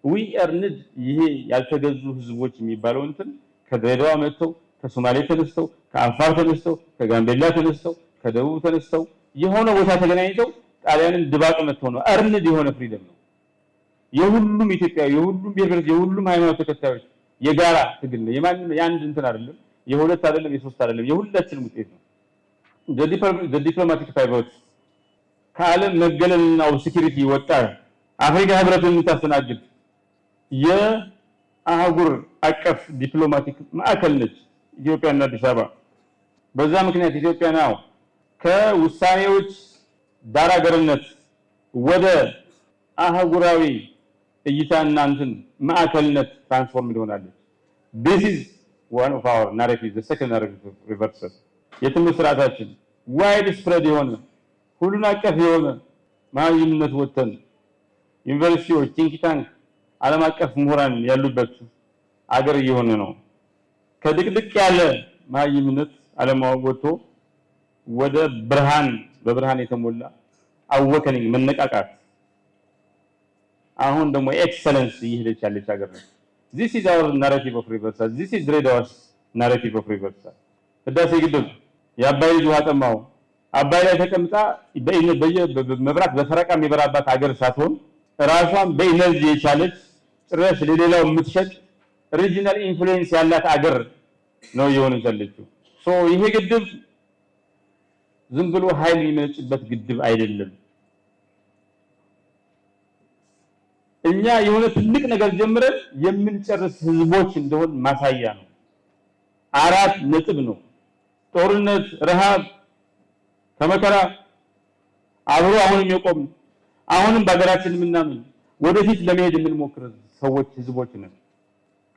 we earned ይሄ ያልተገዙ ህዝቦች የሚባለው እንትን ከድሬዳዋ መጥተው ከሶማሌ ተነስተው ከአፋር ተነስተው ከጋምቤላ ተነስተው ከደቡብ ተነስተው የሆነ ቦታ ተገናኝተው ጣሊያንን ድባቅ መጥተው ነው earned የሆነ ፍሪደም ነው። የሁሉም ኢትዮጵያዊ የሁሉም ብሔረሰብ የሁሉም ሃይማኖት ተከታዮች የጋራ ትግል ነው። የአንድ እንትን አይደለም፣ የሁለት አይደለም፣ የሶስት አይደለም፣ የሁላችንም ውጤት ነው። the diplomatic pivot ከዓለም መገለልና ሴኩሪቲ ወጣ አፍሪካ ህብረትን የምታስተናግድ የአህጉር አቀፍ ዲፕሎማቲክ ማዕከል ነች ኢትዮጵያና አዲስ አበባ። በዛ ምክንያት ኢትዮጵያ ነው ከውሳኔዎች ዳር አገርነት ወደ አህጉራዊ እይታና እንትን ማዕከልነት ትራንስፎርም ሆናለች። this is one of our narrative, the second narrative reversal። የትምህርት ስርዓታችን ዋይድ ስፕሬድ የሆነ ሁሉን አቀፍ የሆነ ማህይምነት ወጥተን ዩኒቨርሲቲዎች፣ ቲንክ ታንክ፣ ዓለም አቀፍ ምሁራን ያሉበት አገር እየሆነ ነው። ከድቅድቅ ያለ ማህይምነት ዓለማው ወጥቶ ወደ ብርሃን በብርሃን የተሞላ አወከኒንግ መነቃቃት አሁን ደግሞ ኤክሰለንስ እየሄደች ያለች ሀገር ነው። this is our narrative of reversal, this is ድሬዳዋ's narrative of reversal። ህዳሴ ግድብ የአባይ ልጅ ውሃ ጠማው አባይ ላይ ተቀምጣ መብራት በፈረቃ የሚበራባት ሀገር ሳትሆን ራሷን በኢነርጂ የቻለች ጭራሽ ለሌላው የምትሸጥ ሪጂናል ኢንፍሉዌንስ ያላት ሀገር ነው የሆነች ያለችው። ሶ ይሄ ግድብ ዝም ብሎ ኃይል የሚመነጭበት ግድብ አይደለም። እኛ የሆነ ትልቅ ነገር ጀምረን የምንጨርስ ህዝቦች እንደሆን ማሳያ ነው። 4 ነጥብ ነው። ጦርነት፣ ረሃብ፣ ከመከራ አብሮ አሁንም የቆም አሁንም በሀገራችን የምናምን ወደፊት ለመሄድ የምንሞክር ሰዎች ህዝቦች ነን።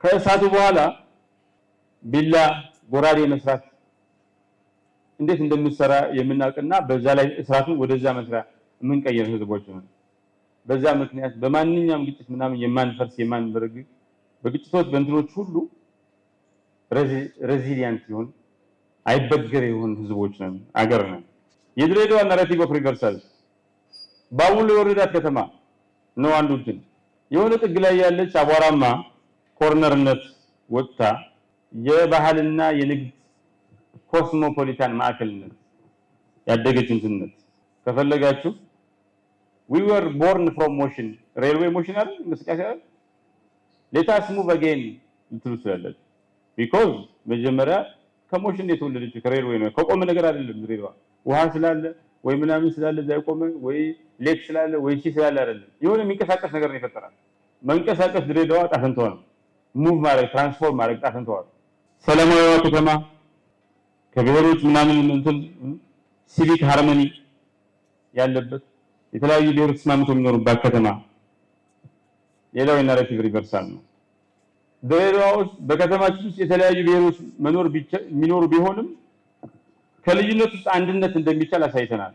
ከእሳቱ በኋላ ቢላ ጎራዴ መስራት እንዴት እንደምንሰራ የምናውቅና በዛ ላይ እሳቱን ወደዛ መስራት የምንቀየር ህዝቦች ነን። በዛ ምክንያት በማንኛውም ግጭት ምናምን የማንፈርስ የማንበረግግ በግጭቶች በእንትኖች ሁሉ ሬዚሊየንት ይሆን አይበገር የሆን ህዝቦች ነን፣ አገር ነን። የድሬዳዋ ናሬቲቭ ኦፍ ሪቨርሳል ባቡል የወረዳት ከተማ ነው። አንዱ እንትን የሆነ ጥግ ላይ ያለች አቧራማ ኮርነርነት ወጥታ የባህልና የንግድ ኮስሞፖሊታን ማዕከልነት ያደገች እንትነት ከፈለጋችሁ we were born from motion railway motion አይደል እንቅስቃሴ አይደል let us move again ልትሉ ትችላላችሁ። because መጀመሪያ ከሞሽን የተወለደችው ከሬልዌይ ነው። ከቆመ ነገር አይደለም። ድሬዳዋ ውሃ ስላለ ወይ ምናምን ስላለ እዛ የቆመ ወይ ሌክ ስላለ ወይ ሺ ስላለ አይደለም። የሆነ የሚንቀሳቀስ ነገር ነው የፈጠራል። መንቀሳቀስ ድሬዳዋ ጣፈንተዋ ነው። ሙቭ ማድረግ ትራንስፎርም ማድረግ ጣፈንተዋ ነው። ሰላማዊዋ ከተማ ከብሔሮች ምናምን እንትን ሲቪክ ሃርመኒ ያለበት የተለያዩ ብሔሮች ተስማምተው የሚኖሩባት ከተማ ሌላው የናሬቲቭ ሪቨርሳል ነው። ድሬዳዋ ውስጥ በከተማችን ውስጥ የተለያዩ ብሔሮች የሚኖሩ ቢሆንም ከልዩነት ውስጥ አንድነት እንደሚቻል አሳይተናል።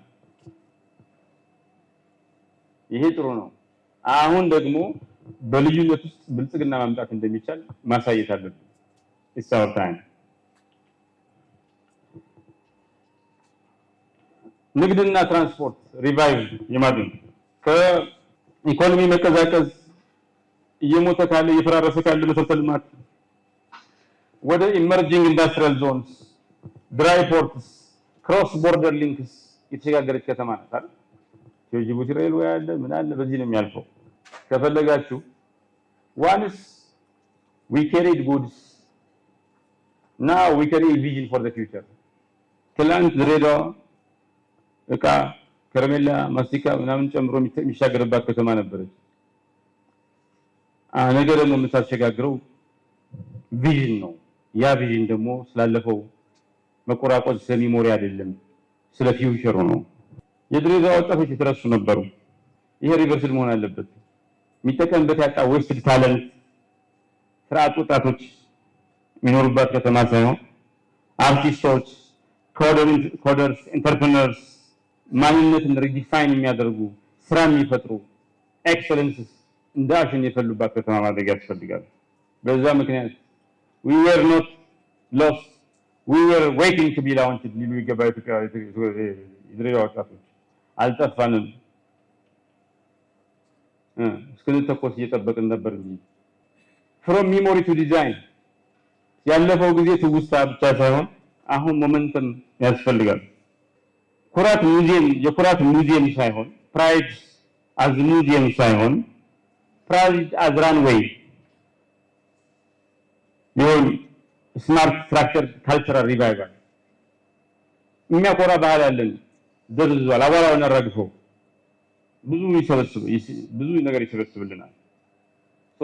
ይሄ ጥሩ ነው። አሁን ደግሞ በልዩነት ውስጥ ብልጽግና ማምጣት እንደሚቻል ማሳየት አለብን። it's our time። ንግድና ትራንስፖርት ሪቫይቭ የማድረግ ከኢኮኖሚ መቀዛቀዝ እየሞተ ካለ እየፈራረሰ ካለ መሰረተ ልማት ወደ ኢመርጂንግ ኢንዱስትሪያል ዞንስ፣ ድራይ ፖርትስ፣ ክሮስ ቦርደር ሊንክስ የተሸጋገረች ከተማ ናት አይደል? የጅቡቲ ሬልዌይ አለ ምን አለ በዚህ ነው የሚያልፈው። ከፈለጋችሁ once we carried goods, now we carry a vision for the future። ትላንት ድሬዳዋ እቃ ከረሜላ ማስቲካ ምናምን ጨምሮ የሚሻገርባት ከተማ ነበረች። ነገ ደግሞ የምታሸጋግረው ቪዥን ነው። ያ ቪዥን ደግሞ ስላለፈው መቆራቆዝ ስለሚሞሪ አይደለም፣ ስለ ፊውቸሩ ነው። የድሬዳዋ ወጣቶች የተረሱ ነበሩ። ይሄ ሪቨርስ መሆን አለበት። የሚጠቀምበት ያጣ ዌስትድ ታለንት ስርዓት ወጣቶች የሚኖሩባት ከተማ ሳይሆን አርቲስቶች፣ ኮደርስ፣ ኢንተርፕረነርስ ማንነትን ሪዲፋይን የሚያደርጉ ስራ የሚፈጥሩ ኤክሰለንስስ እንዳሽን የፈሉባት ከተማ ማድረግ ያስፈልጋል። በዛ ምክንያት we were not lost, we were waiting to be launched ሊሉ ይገባል። የድሬዳዋ ወጣቶች አልጠፋንም፣ እስክንተኮስ እየጠበቅን ነበር እንጂ from memory to design ያለፈው ጊዜ ትውስታ ብቻ ሳይሆን አሁን ሞመንተም ያስፈልጋል። ኩራት ሙዚየም የኩራት ሙዚየም ሳይሆን ፕራይድ አዝ ሙዚየም ሳይሆን ፕራይድ አዝ ራንዌይ ይሁን ስማርት ስትራክቸር ካልቸራል ሪቫይቫል የሚያኮራ ባህል አለን። ደርዟል። አቧራውን አራግፎ ብዙ ነገር ይሰበስብልናል።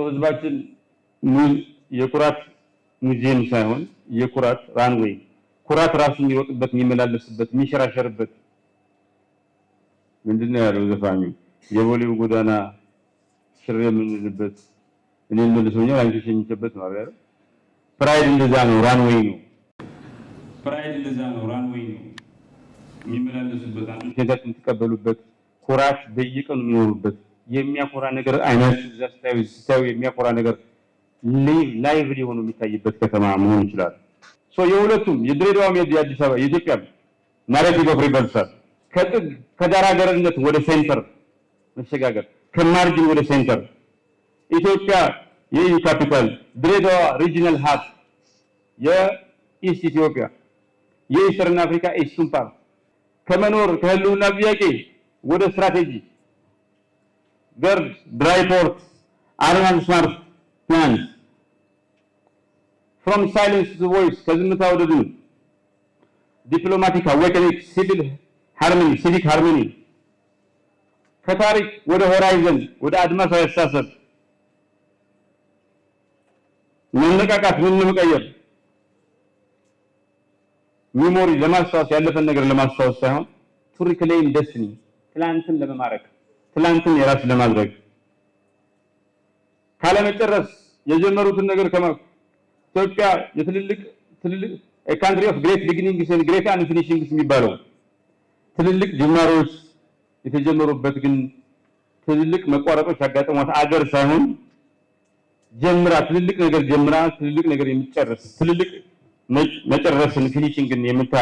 ህዝባችን የኩራት ሙዚየም ሳይሆን የኩራት ራንዌይ፣ ኩራት ራሱን የሚወጥበት የሚመላለስበት የሚሸራሸርበት ምንድነው ያለው ዘፋኙ? የቦሌው ጎዳና ሽር የምንልበት እኔ እንደልሶኛል አንቺ ሸኝቼበት ነው አይደል? ፕራይድ እንደዛ ነው፣ ራንዌይ ነው። ፕራይድ እንደዛ ነው፣ ራንዌይ ነው። የሚመላለሱበት አንዱ ሴታችን ተቀበሉበት፣ ኩራት በየቀኑ የሚኖሩበት የሚያኮራ ነገር አይናችሁ ስታዩ የሚያኮራ ነገር ላይቭ ሊሆኑ የሚታይበት ከተማ መሆን ይችላል። የሁለቱም የድሬዳዋም የአዲስ አበባ የኢትዮጵያ ናሬቲቭ ኦፍ ሪቨርሳል ከጥግ ከዳር ሀገርነት ወደ ሴንተር መሸጋገር ከማርጂን ወደ ሴንተር ኢትዮጵያ የኢዩ ካፒታል ድሬዳዋ ሪጂናል ሀብ የኢስት ኢትዮጵያ የኢስተርን አፍሪካ ኢስቱን ፓርት ከመኖር ከህልውና ጥያቄ ወደ ስትራቴጂ ገርድ ድራይ ፖርት አርማን ስማርት ፕላንስ from silence to voice ከዝምታ ወደ ድምፅ ዲፕሎማቲክ አዌከኒንግ ሲቪል ሃርመኒ ሲቪክ ሃርመኒ ከታሪክ ወደ ሆራይዘን ወደ አድማሳዊ አስተሳሰብ መነቃቃት ምን መቀየር ሚሞሪ ለማስታወስ ያለፈን ነገር ለማስታወስ ሳይሆን ቱ ሪክሌም ደስቲኒ ትላንትን ለመማረክ ትላንትን የራስ ለማድረግ ካለመጨረስ የጀመሩትን ነገር ኢትዮጵያ የትልልቅ ካንትሪ ኦፍ ግሬት ቢጊኒንግስ ኤንድ ግሬት አንፊኒሺንግስ የሚባለው ትልልቅ ጅማሮች የተጀመሩበት ግን ትልልቅ መቋረጦች ያጋጠሟት አገር ሳይሆን ጀምራ ትልልቅ ነገር ጀምራ ትልልቅ ነገር የሚጨርስ ትልልቅ መጨረስን ፊኒሺንግን የምታ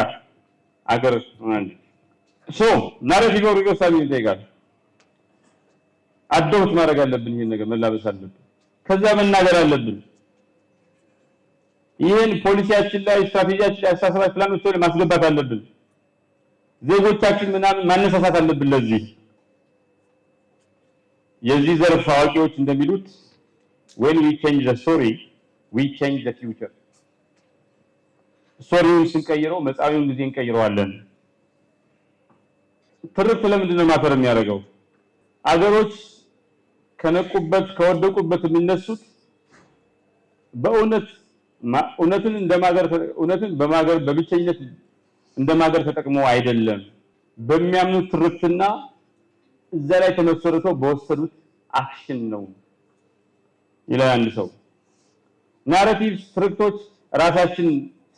አገር ማለት ናሬቲቭ ኦፍ ሪቨርሳል ይጠይቃል። አዶፕት ማድረግ አለብን። ይሄን ነገር መላበስ አለብን። ከዛ መናገር አለብን። ይሄን ፖሊሲያችን ላይ ስትራቴጂያችን ላይ አስተሳሰባችን ፕላኖች ላይ ማስገባት አለብን። ዜጎቻችን ምናምን ማነሳሳት አለብን። ለዚህ የዚህ ዘርፍ አዋቂዎች እንደሚሉት when we change the story we change the future ስቶሪውን ስንቀይረው መጻኢውን ጊዜ እንቀይረዋለን። ትርክት ለምንድን ነው ማተር የሚያደርገው? አገሮች ከነቁበት ከወደቁበት የሚነሱት በእውነት እውነትን በማገር በብቸኝነት እንደማገር ተጠቅመው አይደለም፣ በሚያምኑት ትርክትና እዛ ላይ ተመሰርተው በወሰዱት አክሽን ነው ይላል አንድ ሰው። ናሬቲቭስ ትርክቶች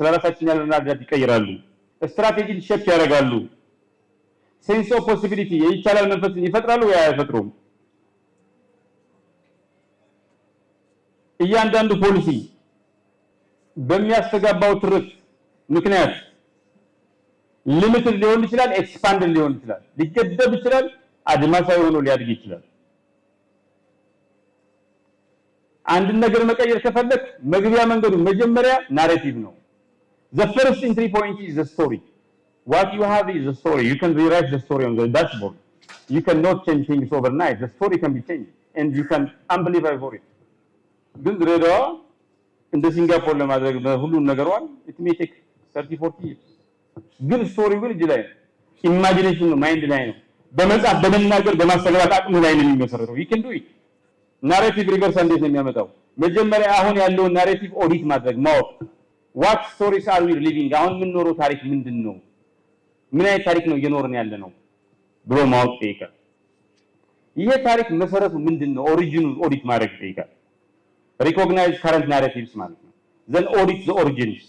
ስለራሳችን ያለንን አድራሻ ይቀይራሉ፣ ስትራቴጂን ሼፕ ያደርጋሉ፣ ሴንስ ኦፍ ፖሲቢሊቲ የይቻላል መንፈስን ይፈጥራሉ ወይ አይፈጥሩም? እያንዳንዱ ፖሊሲ በሚያስተጋባው ትርክት ምክንያት ሊሚትድ ሊሆን ይችላል፣ ኤክስፓንድ ሊሆን ይችላል፣ ሊገደብ ይችላል፣ አድማሳዊ ሆኖ ሊያድግ ይችላል። አንድ ነገር መቀየር ከፈለክ መግቢያ መንገዱ መጀመሪያ ናሬቲቭ ነው። the first entry point is the story. What you have is the story. You can rewrite the story on the dashboard. You cannot change things overnight. The story can be changed and you can amplify for it. ግን ድሬዳዋ እንደ ሲንጋፖር ለማድረግ ሁሉን ነገሯን it may take 30-40 years. ግን ስቶሪው ግን እጅ ላይ ነው። ኢማጂኔሽን ነው፣ ማይንድ ላይ ነው። በመጻፍ በመናገር በማስተጋባት አቅም ላይ ነው የሚመሰረተው። you can do it. ናሬቲቭ ሪቨርሳል እንዴት ነው የሚያመጣው? መጀመሪያ አሁን ያለውን ናሬቲቭ ኦዲት ማድረግ ማወቅ። what stories are we living? አሁን የምንኖረው ታሪክ ምንድነው? ምን አይነት ታሪክ ነው እየኖርን ያለ ነው ብሎ ማወቅ ይጠይቃል። ይሄ ታሪክ መሰረቱ ምንድነው? ኦሪጂኑን ኦዲት ማድረግ ይጠይቃል። recognize current narratives ማለት ነው። then audit the origins.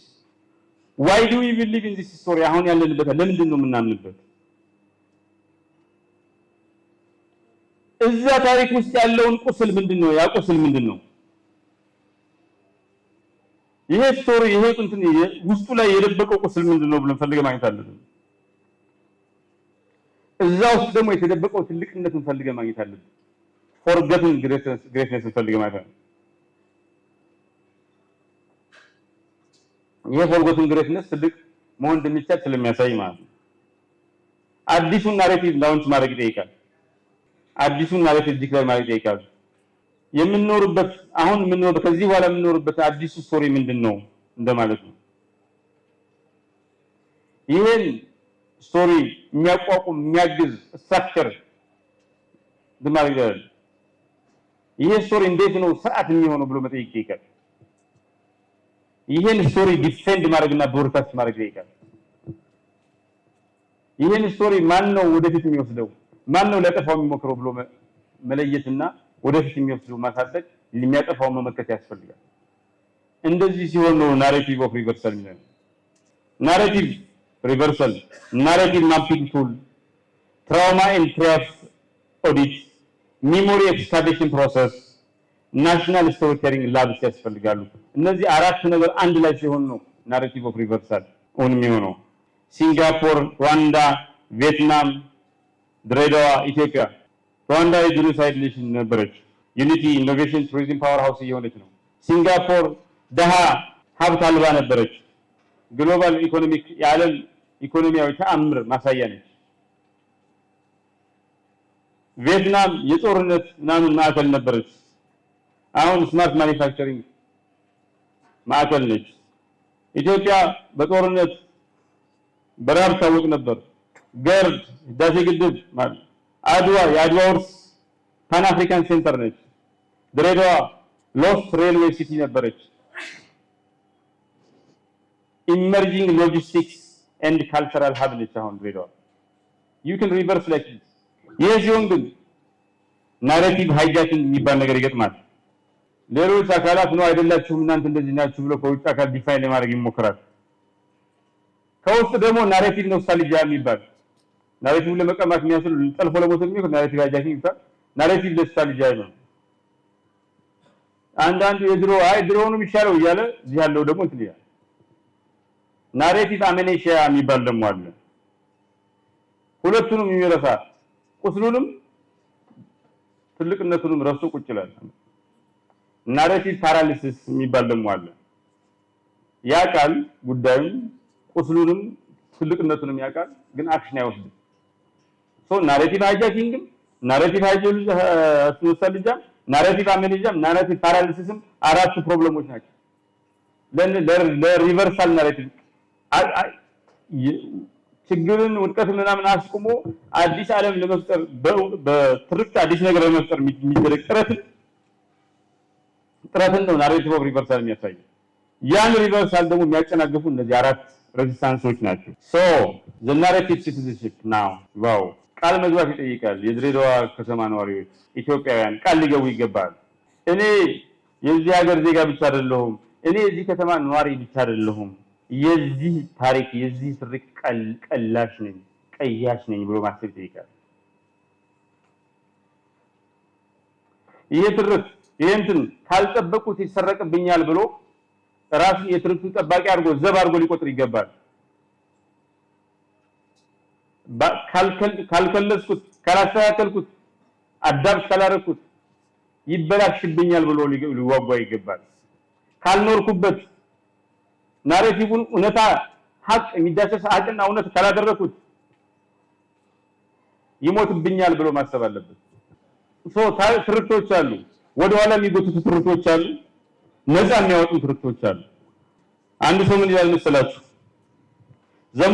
why do we believe in this story? አሁን ያለንበት ለምንድን ነው የምናምንበት? እዛ ታሪክ ውስጥ ያለውን ቁስል ምንድነው? ያ ቁስል ምንድነው? ይሄ ስቶሪ ይሄ እንትን ውስጡ ላይ የደበቀው ቁስል ምንድነው ብለን ፈልገን ማግኘት አለብን። እዛ ውስጥ ደግሞ የተደበቀው ትልቅነትን ፈልገን ማግኘት አለብን። forgotten greatness ፈልገን ማግኘት አለብን። ይሄ forgotten greatness ትልቅ መሆን እንደሚቻል ስለሚያሳይ ማለት ነው። አዲሱን ናሬቲቭ ላውንች ማድረግ ይጠይቃል። አዲሱን ናሬቲቭ ዲክሌር ማድረግ ይጠይቃል። የምንኖርበት አሁን የምንኖርበት ከዚህ በኋላ የምንኖርበት አዲሱ ስቶሪ ምንድነው እንደማለት ነው። ይሄን ስቶሪ የሚያቋቁም የሚያግዝ ስትራክቸር እንደማለት ይሄ ስቶሪ እንዴት ነው ስርዓት የሚሆነው ብሎ መጠየቅ ይጠይቃል። ይሄን ስቶሪ ዲፌንድ ማድረግና ብሮድካስት ማድረግ ይጠይቃል። ይሄን ስቶሪ ማን ነው ወደፊት የሚወስደው ማን ነው ለጠፋው የሚሞክረው ብሎ መለየትና ወደፊት የሚወስደው ማሳደግ የሚያጠፋው መመከት ያስፈልጋል። እንደዚህ ሲሆን ነው ናሬቲቭ ኦፍ ሪቨርሳል የሚለው። ናሬቲቭ ሪቨርሳል፣ ናሬቲቭ ማፒንግ ቱል፣ ትራውማ ኤንድ ትሪያስ ኦዲት፣ ሚሞሪ ኤክስካቬሽን ፕሮሰስ፣ ናሽናል ስቶሪ ቴሊንግ ላብስ ያስፈልጋሉ። እነዚህ አራት ነገር አንድ ላይ ሲሆን ነው ናሬቲቭ ኦፍ ሪቨርሳል እውን የሚሆነው። ሲንጋፖር፣ ሩዋንዳ፣ ቪየትናም፣ ድሬዳዋ፣ ኢትዮጵያ። ሩዋንዳ የጄኖሳይድ ኔሽን ነበረች። ዩኒቲ ኢኖቬሽን ቱሪዝም ፓወር ሃውስ እየሆነች ነው። ሲንጋፖር ደሃ ሀብት አልባ ነበረች። ግሎባል ኢኮኖሚክ የዓለም ኢኮኖሚያዊ ተአምር ማሳያ ነች። ቪየትናም የጦርነት ምናምን ማዕከል ነበረች። አሁን ስማርት ማኒፋክቸሪንግ ማዕከል ነች። ኢትዮጵያ በጦርነት በረሃብ ታወቅ ነበር። ገርድ፣ ህዳሴ ግድብ፣ አድዋ የአድዋ ውርስ ፓን አፍሪካን ሴንተር ነች። ድሬዳዋ ሎስት ሬልዌይ ሲቲ ነበረች። ኢመርጂንግ ሎጂስቲክስ ኤንድ ካልቸራል ሀብ ነች አሁን ድሬዳዋ። ዩ ካን ሪቨርስ ላይክ ዲስ። ይሄ ሲሆን ግን ናሬቲቭ ሃይጃኪንግ የሚባል ነገር ይገጥማል። ሌሎች አካላት ነው አይደላችሁም እናንተ እንደዚህ ናችሁ ብሎ ከውጭ አካል ዲፋይን ለማድረግ ይሞክራል። ከውስጥ ደግሞ ናሬቲቭ ኖስታልጂያ የሚባል ናሬቲቭ ለመቀማት የሚያስል ጠልፎ ለሞት የሚሆን ናሬቲቭ ሃይጃኪንግ ይባላል። ናሬቲቭ ኖስታልጂያ ነው። አንዳንዱ የድሮ ድሮውንም የሚሻለው እያለ እዚህ ያለው ደግሞ እንትን ይላል። ናሬቲቭ አሜኔሺያ የሚባል ደግሞ አለ። ሁለቱንም የሚረሳ ቁስሉንም ትልቅነቱንም ረስቶ ቁጭ ይላል። ናሬቲቭ ፓራሊሲስ የሚባል ደግሞ አለ። ያውቃል ጉዳዩን ቁስሉንም ትልቅነቱንም ያውቃል፣ ግን አክሽን አይወስድም። ናሬቲቭ ሃይጃኪንግም ናሬቲቭ ኖስታልጂያም ናሬቲቭ አሜኔዥያም ናሬቲቭ ፓራሊሲስም አራቱ ፕሮብለሞች ናቸው። ለሪቨርሳል ናሬቲቭ ችግርን ውድቀትን ምናምን አስቆሞ አዲስ ዓለም ለመፍጠር በትርክት አዲስ ነገር ለመፍጠር የሚደረግ ጥረትን ነው ናሬቲቭ ኦፍ ሪቨርሳል የሚያሳየው። ያን ሪቨርሳል ደግሞ የሚያጨናግፉ እነዚህ አራት ሬዚስታንሶች ናቸው። ዘ ናሬቲቭ ሲቲዝንሺፕ ናው ዋው ቃል መግባት ይጠይቃል። የድሬዳዋ ከተማ ነዋሪዎች ኢትዮጵያውያን ቃል ሊገቡ ይገባል። እኔ የዚህ ሀገር ዜጋ ብቻ አይደለሁም፣ እኔ የዚህ ከተማ ነዋሪ ብቻ አይደለሁም፣ የዚህ ታሪክ የዚህ ትርክ ቀላሽ ነኝ ቀያሽ ነኝ ብሎ ማሰብ ይጠይቃል። ይሄ ትርክ ይሄንትን ካልጠበቁት ይሰረቅብኛል ብሎ ራሱ የትርክቱ ጠባቂ አድርጎ ዘብ አድርጎ ሊቆጥር ይገባል። ካልከለስኩት ካላስተካከልኩት አዳብስ ካላረኩት ይበላሽብኛል ብሎ ሊዋጓ ይገባል። ካልኖርኩበት ናሬቲቭን እውነታ ሀቅ የሚዳሰስ ሀቅና እውነት ካላደረኩት ይሞትብኛል ብሎ ማሰብ አለበት። ትርክቶች አሉ፣ ወደኋላ የሚጎትቱ ትርክቶች አሉ፣ ነፃ የሚያወጡ ትርክቶች አሉ። አንድ ሰው ምን ይላል መሰላችሁ? the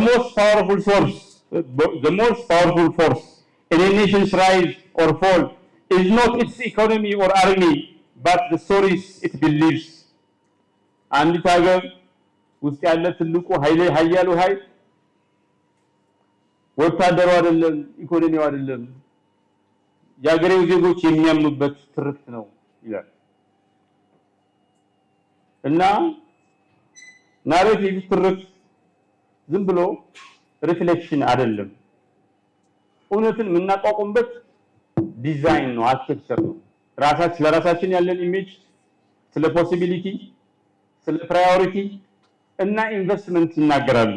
most powerful force in a nation's rise or fall is not its economy or army but the stories it believes. አንዲት ሀገር ውስጥ ያለ ትልቁ ኃያሉ ኃይል ወታደሩ አይደለም፣ ኢኮኖሚው አይደለም፣ የሀገሬው ዜጎች የሚያምኑበት ትርክት ነው ይላል። እና ናሬቲቭ ትርክት ዝም ብሎ ሪፍሌክሽን አይደለም፣ እውነትን የምናቋቁምበት ዲዛይን ነው፣ አርኪቴክቸር ነው። ለራሳችን ያለን ኢሜጅ፣ ስለ ፖሲቢሊቲ፣ ስለ ፕራዮሪቲ እና ኢንቨስትመንት ይናገራሉ።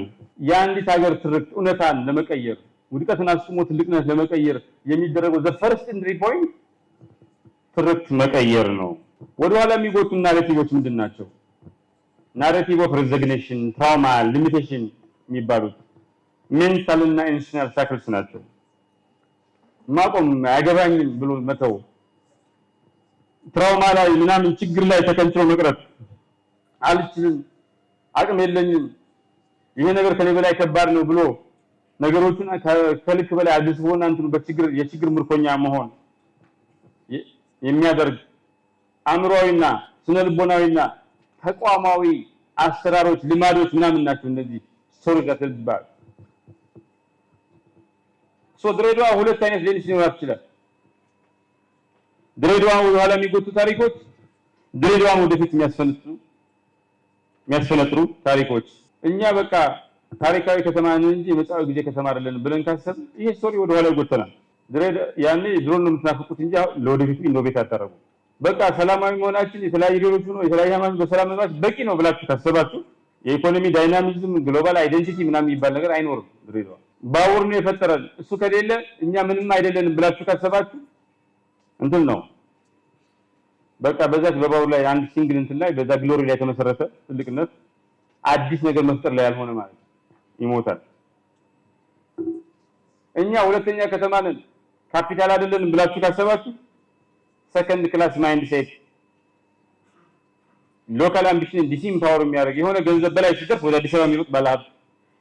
የአንዲት ሀገር ትርክት እውነታን ለመቀየር ውድቀትን አስቆሞ ትልቅነት ለመቀየር የሚደረገው the first entry point ትርክት መቀየር ነው። ወደኋላ የሚጎቱ ናሬቲቮች ምንድን ናቸው? ናሬቲቭ ኦፍ ሬዚግኔሽን፣ ትራውማ፣ ሊሚቴሽን የሚባሉት ሜንታል እና ኢንስቲቱሽናል ሳይክልስ ናቸው። ማቆም አያገባኝም ብሎ መተው፣ ትራውማ ላይ ምናምን ችግር ላይ ተከንትሮ መቅረት፣ አልችልም፣ አቅም የለኝም፣ ይሄ ነገር ከኔ በላይ ከባድ ነው ብሎ ነገሮችን ከልክ በላይ አድርሶና እንትኑ የችግር ምርኮኛ መሆን የሚያደርግ አእምሮአዊና ስነልቦናዊና ተቋማዊ አሰራሮች፣ ልማዶች ምናምን ናቸው እነዚህ ስቶሪ ተልባል። ድሬዳዋ ሁለት አይነት ሌሊት ሊኖራት ይችላል። ድሬዳዋን ወደ ኋላ የሚጎቱ ታሪኮች፣ ድሬዳዋን ወደፊት የሚያስፈነጥሩ ታሪኮች። እኛ በቃ ታሪካዊ ከተማ ነን እንጂ የመጻኢ ጊዜ ከተማ አይደለንም ብለን ካሰብን ይሄ ስቶሪ ወደ ኋላ ይጎተናል። ያኔ ድሮን ነው የምትናፍቁት እንጂ ለወደፊቱ ኢኖቬት አታረጉ። በቃ ሰላማዊ መሆናችን የተለያዩ ሌሎች ነው የተለያዩ ሃይማኖት በሰላም መግባት በቂ ነው ብላችሁ ታስባችሁ የኢኮኖሚ ዳይናሚዝም ግሎባል አይደንቲቲ ምናምን የሚባል ነገር አይኖርም። ድሬዳዋ ባቡር ነው የፈጠረን እሱ ከሌለ እኛ ምንም አይደለንም ብላችሁ ካሰባችሁ እንትን ነው በቃ በዛች በባቡር ላይ አንድ ሲንግል እንትን ላይ በዛ ግሎሪ ላይ የተመሰረተ ትልቅነት አዲስ ነገር መፍጠር ላይ ያልሆነ ማለት ይሞታል። እኛ ሁለተኛ ከተማ ነን ካፒታል አይደለንም ብላችሁ ካሰባችሁ ሰከንድ ክላስ ማይንድ ሴት ሎካል አምቢሽን ዲሲም ፓወር የሚያደርግ የሆነ ገንዘብ በላይ ሲደርስ ወደ አዲስ አበባ የሚሮጥ ባለሀብት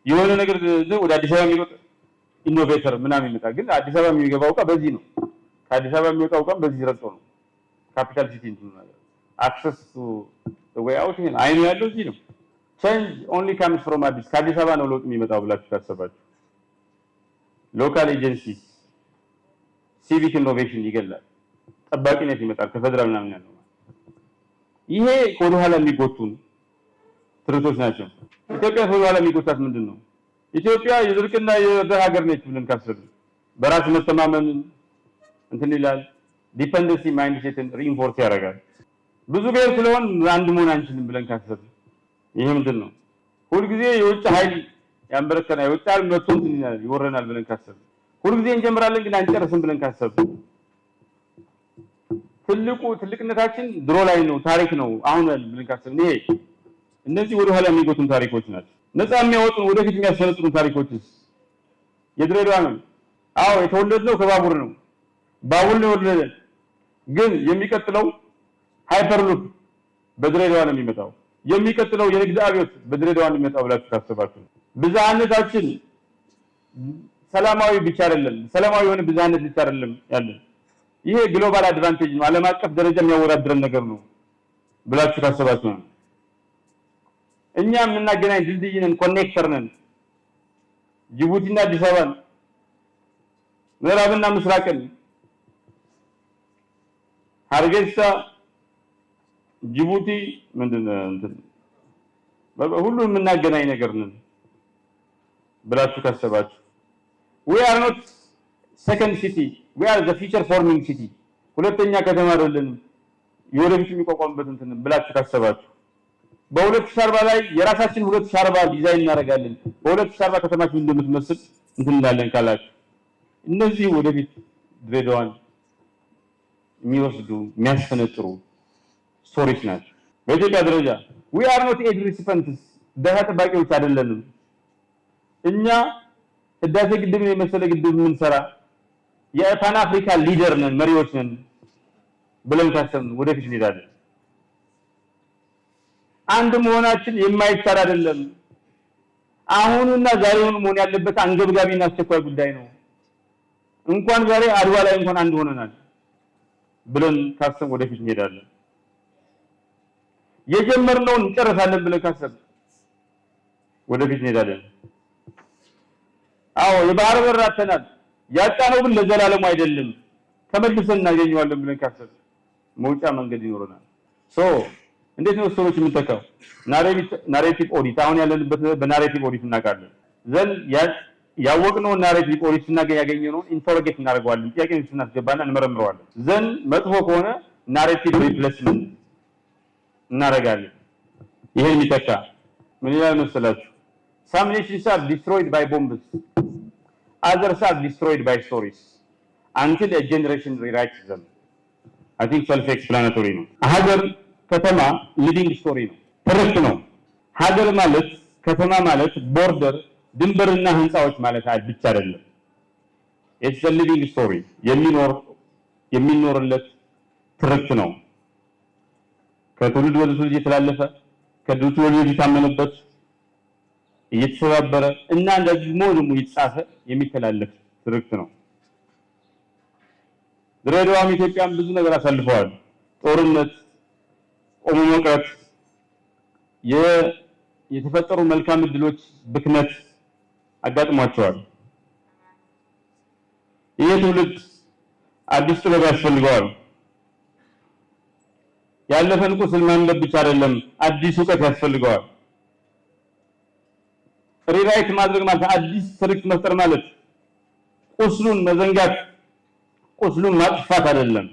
የሆነ ነገር ወደ አዲስ አበባ የሚሮጥ ኢኖቬተር ምናምን ይመጣል። ግን አዲስ አበባ የሚገባው ዕቃ በዚህ ነው። ከአዲስ አበባ የሚወጣው ዕቃ በዚህ ረግጦ ነው። ካፒታል ሲቲ እንትን ነገር አክሰስ ቱ ወይ አውት ይሄን አይኑ ያለው እዚህ ነው። ቼንጅ ኦንሊ ካምስ ፍሮም አዲስ ከአዲስ አበባ ነው ለውጥ የሚመጣው ብላችሁ ታሰባችሁ። ሎካል ኤጀንሲስ ሲቪክ ኢኖቬሽን ይገላል። ጠባቂነት ይመጣል ከፌደራል ምናምን ያለው ይሄ ወደ ኋላ የሚጎቱን ትርቶች ናቸው። ኢትዮጵያ ወደ ኋላ የሚጎታት ምንድነው? ኢትዮጵያ የድርቅና የረሃብ ሀገር ነች ብለን ካሰብን በራስ መተማመን እንትን ይላል። ዲፔንደንሲ ማይንድ ሴትን ሪኢንፎርስ ያደርጋል። ብዙ ብሔር ስለሆን አንድ መሆን አንችልም ብለን ካሰብን ይሄ ምንድነው? ሁልጊዜ የውጭ ኃይል ያንበረከና የውጭ ኃይል መጥቶ እንትን ይወረናል ብለን ካሰብን ሁልጊዜ እንጀምራለን ግን አንጨርስም ብለን ካሰብን ትልቅነታችን ድሮ ላይ ነው ታሪክ ነው አሁን ብለን ካሰብን ይሄ እነዚህ ወደ ኋላ የሚጎቱን ታሪኮች ናቸው። ነፃ የሚያወጡን ወደፊት የሚያስፈነጥሩን ታሪኮችስ የድሬዳዋ ነው። አዎ የተወለድነው ከባቡር ነው። ባቡር ነው የወለደን። ግን የሚቀጥለው ሃይፐርሉፕ በድሬዳዋ ነው የሚመጣው። የሚቀጥለው የንግድ አብዮት በድሬዳዋ ነው የሚመጣው ብላችሁ ታስባችሁ ብዝሃነታችን ሰላማዊ ብቻ አይደለም። ሰላማዊ የሆነ ብዝሃነት ብቻ አይደለም ያለን ይሄ ግሎባል አድቫንቴጅ ነው። ዓለም አቀፍ ደረጃ የሚያወዳድረን ነገር ነው ብላችሁ ታስባችሁ ነው። እኛ የምናገናኝ ድልድይ ነን፣ ኮኔክተር ነን። ጅቡቲና አዲስ አበባን ምዕራብና ምስራቅን ሀርጌሳ ጅቡቲ ምንድነው እንትን ሁሉ የምናገናኝ ነገር ነን ብላችሁ ካሰባችሁ we are not second city we are the future forming city ሁለተኛ ከተማ አይደለንም የወደፊት የሚቋቋምበት እንትን ብላችሁ ካሰባችሁ በ2040 ላይ የራሳችን 2040 ዲዛይን እናደርጋለን። በ2040 ከተማችን እንደምትመስል እንትን እንላለን ካላችሁ እነዚህ ወደፊት ድሬዳዋን የሚወስዱ የሚያስፈነጥሩ ስቶሪስ ናቸው። በኢትዮጵያ ደረጃ we are not aid recipients ደሃ ጠባቂዎች አይደለንም። እኛ ህዳሴ ግድብን የመሰለ ግድብ የምንሰራ የፓን አፍሪካ ሊደር ነን፣ መሪዎች ነን ብለን ካሰብን ወደፊት እንሄዳለን። አንድ መሆናችን የማይቻል አይደለም። አሁንና ዛሬውን መሆን ያለበት አንገብጋቢና አስቸኳይ ጉዳይ ነው። እንኳን ዛሬ አድዋ ላይ እንኳን አንድ ሆነናል ብለን ካሰብን ወደፊት እንሄዳለን። የጀመርነውን እንጨርሳለን ብለን ካሰብን ወደፊት እንሄዳለን። አዎ የባህር በር አጥተናል። ያጣነው ግን ለዘላለም አይደለም፣ ተመልሰን እናገኘዋለን ብለን ካሰብን መውጫ መንገድ ይኖረናል። እንዴት ነው ስቶሪዎች የምንተካው? ናሬቲቭ ኦዲት አሁን ያለንበት በናሬቲቭ ኦዲት እናውቃለን። ዘን ያወቅነው ናሬቲቭ ኦዲት ስናገኝ ያገኘነው ኢንተሮጌት እናደርገዋለን፣ ጥያቄ ስናስገባና እንመረምረዋለን። ዘን መጥፎ ከሆነ ናሬቲቭ ሪፕሌስመንት እናደርጋለን። ይሄን የሚተካ ምን ይላል መሰላችሁ? some nations are destroyed by bombs, others are destroyed by stories until a generation rewrites them. I think self-explanatory ነው። ሀገር ከተማ ሊቪንግ ስቶሪ ነው፣ ትርክት ነው። ሀገር ማለት ከተማ ማለት ቦርደር ድንበርና ህንፃዎች ማለት ብቻ አይደለም። it's a living story የሚኖርለት ትርክት ነው። ከትውልድ ወደ ትውልድ የተላለፈ ከትውልድ ወደ ትውልድ የታመነበት እየተሰባበረ እና ደግሞ የተጻፈ የሚተላለፍ ትርክት ነው። ድሬዳዋም ኢትዮጵያም ብዙ ነገር አሳልፈዋል። ጦርነት፣ ቆሞ መቅረት፣ የተፈጠሩ መልካም እድሎች ብክነት አጋጥሟቸዋል። ይህ ትውልድ አዲስ ጥበብ ያስፈልገዋል። ያለፈን ቁስል ማንበብ ብቻ አይደለም፣ አዲስ እውቀት ያስፈልገዋል። ሪራይት ማድረግ ማለት አዲስ ታሪክ መፍጠር ማለት ቁስሉን መዘንጋት፣ ቁስሉን ማጥፋት አይደለም።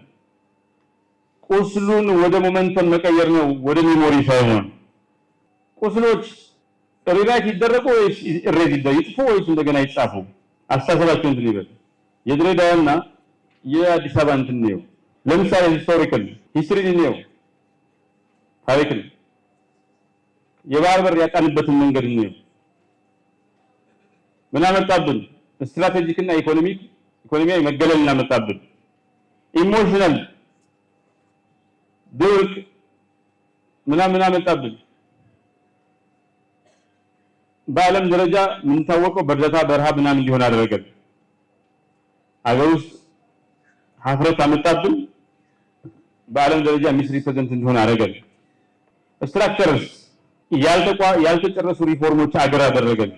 ቁስሉን ወደ ሞመንተም መቀየር ነው፣ ወደ ሜሞሪ ሳይሆን። ቁስሎች ሪራይት ይደረጉ ወይስ ኢሬዝ ይጥፉ ወይስ እንደገና ይጻፉ? አስተሳሰባቸው እንትን ይበል። የድሬዳዋና የአዲስ አበባ እንትን ነው። ለምሳሌ ሂስቶሪካል ሂስትሪ ነው፣ ታሪክን የባህር በር ያጣንበትን መንገድ ነው። ምን አመጣብን? ስትራቴጂክ እና ኢኮኖሚያዊ መገለል እናመጣብን። ኢሞሽናል ድርቅ ምን አመጣብን? በዓለም ደረጃ የምንታወቀው በእርዳታ በረሃብ ምናምን እንዲሆን አደረገን። አገር ውስጥ ሀፍረት አመጣብን። በዓለም ደረጃ ሚስሪፕሬዘንት እንዲሆን አደረገን። ስትራክቸርስ ያልተጨረሱ ሪፎርሞች አገር አደረገን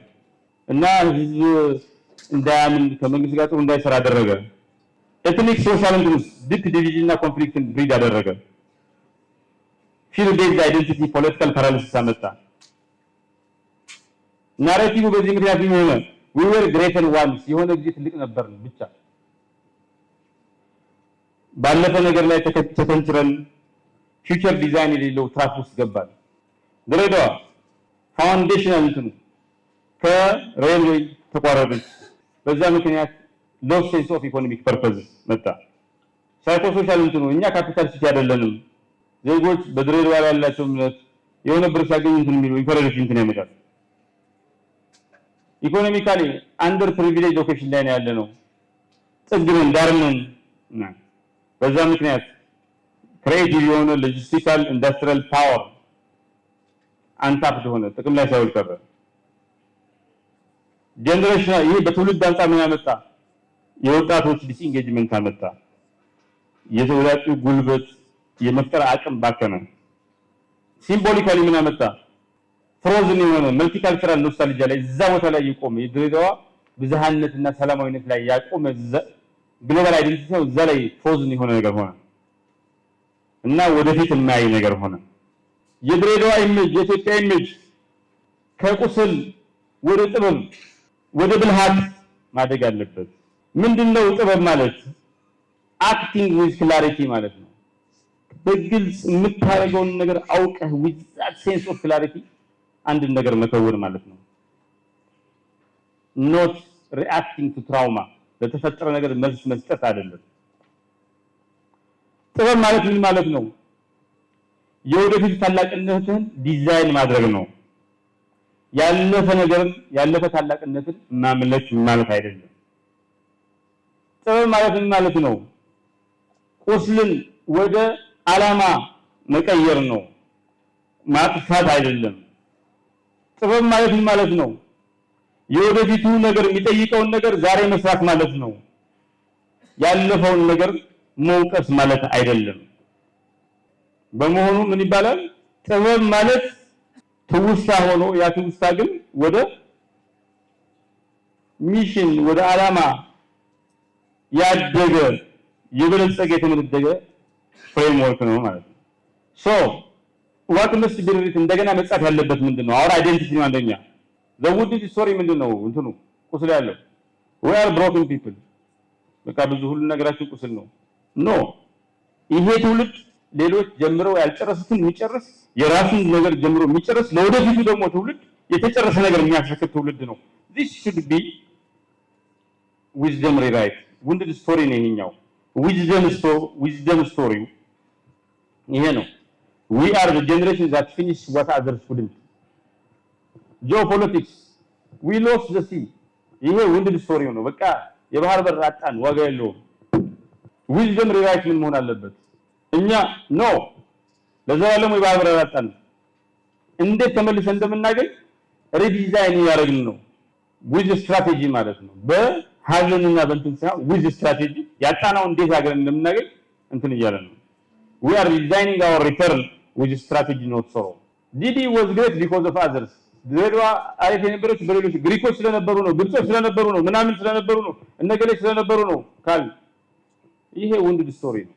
እና ህዝብ እንዳያምን ከመንግስት ጋር ጥሩ እንዳይሰራ አደረገ። ኤትኒክ ሶሻል እንትንስ ዲፕ ዲቪዥን እና ኮንፍሊክትን ብሪድ አደረገ። ፊልድ ቤዝድ አይደንቲቲ ፖለቲካል ፓራሊሲስ አመጣ። ናሬቲቭ በዚህ ምክንያት ሆነ we were greater ones የሆነ ጊዜ ትልቅ ነበርን ብቻ ባለፈ ነገር ላይ ተከተንችረን ፊውቸር ዲዛይን የሌለው ትራክ ውስጥ ገባል። ድሬዳዋ ፋውንዴሽናል እንትኑ ከሬልዌይ ተቋረጠች። በዛ ምክንያት ሎስ ሴንስ ኦፍ ኢኮኖሚክ ፐርፐዝ መጣ። ሳይኮሶሻል እንትኑ እኛ ካፒታል ሲቲ አይደለንም። ዜጎች በድሬዳዋ ላይ ያላቸው እምነት የሆነ ብር ሲያገኙ እንትን የሚሉ ኢንፈረንስ እንትን ያመጣል። ኢኮኖሚካሊ አንደር ፕሪቪሌጅ ሎኬሽን ላይ ያለ ነው። ጽግነን ዳርነን እና በዛ ምክንያት ክሬቲቭ የሆነ ሎጂስቲካል ኢንዱስትሪያል ፓወር አንታፕድ ሆነ፣ ጥቅም ላይ ሳይውል ቀረ። ጀነሬሽን ይሄ በትውልድ አንጻር ምን ያመጣ? የወጣቶች ዲስኢንጌጅመንት አመጣ። የተወላጩ ጉልበት የመፍጠር አቅም ባከነ። ሲምቦሊካሊ ምን አመጣ? ፍሮዝን የሆነ መልቲካልቸራል ኖስታልጂያ ላይ እዛ ቦታ ላይ የቆመ የድሬዳዋ ብዝሃነትና ሰላማዊነት ላይ ያቆመ ግሎባል አይደንቲቲ ነው። እዛ ላይ ፍሮዝን የሆነ ነገር ሆነ እና ወደፊት የማያይ ነገር ሆነ። የድሬዳዋ ኢሜጅ የኢትዮጵያ ኢሜጅ ከቁስል ወደ ጥበብ ወደ ብልሃት ማደግ አለበት። ምንድነው ጥበብ ማለት? አክቲንግ ዊዝ ክላሪቲ ማለት ነው። በግልጽ የምታደርገውን ነገር አውቀህ with that sense of clarity አንድን ነገር መተወን ማለት ነው። not reacting to trauma ለተፈጠረ ነገር መልስ መስጠት አይደለም። ጥበብ ማለት ምን ማለት ነው? የወደፊት ታላቅነትን ዲዛይን ማድረግ ነው። ያለፈ ታላቅነትን ማምለክ ማለት አይደለም። ጥበብ ማለት ምን ማለት ነው? ቁስልን ወደ ዓላማ መቀየር ነው፣ ማጥፋት አይደለም። ጥበብ ማለት ምን ማለት ነው? የወደፊቱ ነገር የሚጠይቀውን ነገር ዛሬ መስራት ማለት ነው። ያለፈውን ነገር መውቀስ ማለት አይደለም። በመሆኑ ምን ይባላል? ጥበብ ማለት ትውስታ ሆኖ ያ ትውስታ ግን ወደ ሚሽን ወደ ዓላማ ያደገ የበለጸገ የተመነደገ ፍሬምወርክ ነው ማለት ነው። ሶ what must be written እንደገና መጻፍ ያለበት ምንድነው? our identity ነው። አንደኛ the wounded story ምንድነው? እንትኑ ቁስል ያለው we are broken people በቃ ብዙ ሁሉ ነገራችን ቁስል ነው። ኖ ይሄ ትውልድ ሌሎች ጀምረው ያልጨረሱትን የሚጨርስ የራሱን ነገር ጀምሮ የሚጨርስ ለወደፊቱ ደግሞ ትውልድ የተጨረሰ ነገር የሚያስረክብ ትውልድ ነው። this should be wisdom rewrite wounded story ነው ይሄኛው። wisdom story ይሄ ነው። we are the generation that finished what others couldn't. geopolitics we lost the sea ይሄ wounded story ነው። በቃ የባህር በር አጣን፣ ዋጋ የለውም። wisdom rewrite ምን መሆን አለበት? እኛ ኖ ለዘላለም የባህር በር አጣን እንዴት ተመልሰን እንደምናገኝ ሪዲዛይን ያደረግን ነው። with strategy ማለት ነው። በሀዘንና በእንትን ሳይሆን with strategy ያጣናው እንዴት አገር እንደምናገኝ እንትን እያለን ነው። we are designing our return with strategy not sorrow. Didi was great because of others. ድሬዳዋ አሪፍ የነበረች በሌሎች ግሪኮች ስለነበሩ ነው፣ ግብጾች ስለነበሩ ነው፣ ምናምን ስለነበሩ ነው፣ እነገሌ ስለነበሩ ነው ካል ይሄ wounded story ነው።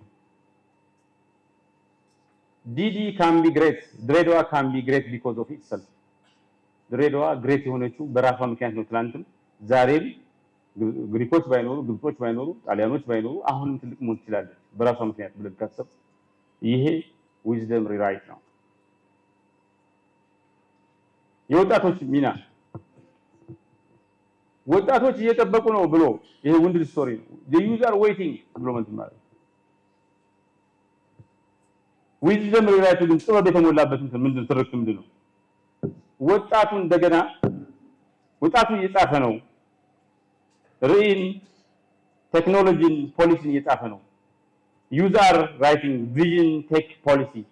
Didi can be great. ድሬዳዋ can be great because of itself. ድሬዳዋ ግሬት የሆነችው በራሷ ምክንያት ነው። ትላንትም ዛሬም ግሪኮች ባይኖሩ፣ ግብጾች ባይኖሩ፣ ጣሊያኖች ባይኖሩ አሁንም ትልቅ መሆን ትችላለች በራሷ ምክንያት ብለን ካሰብ ይሄ ዊዝደም ሪራይት ነው። የወጣቶች ሚና ወጣቶች እየጠበቁ ነው ብሎ ይሄ ውንድድ ስቶሪ ነው። the youth are waiting ብሎ ማለት ዊዝደም ሪራይት ግን ጥበብ የተሞላበት ምንድን ትርክት ምንድን ነው? ወጣቱ እንደገና ወጣቱ እየጻፈ ነው። ርዕይን፣ ቴክኖሎጂን፣ ፖሊሲን እየጻፈ ነው። youth are writing vision tech policy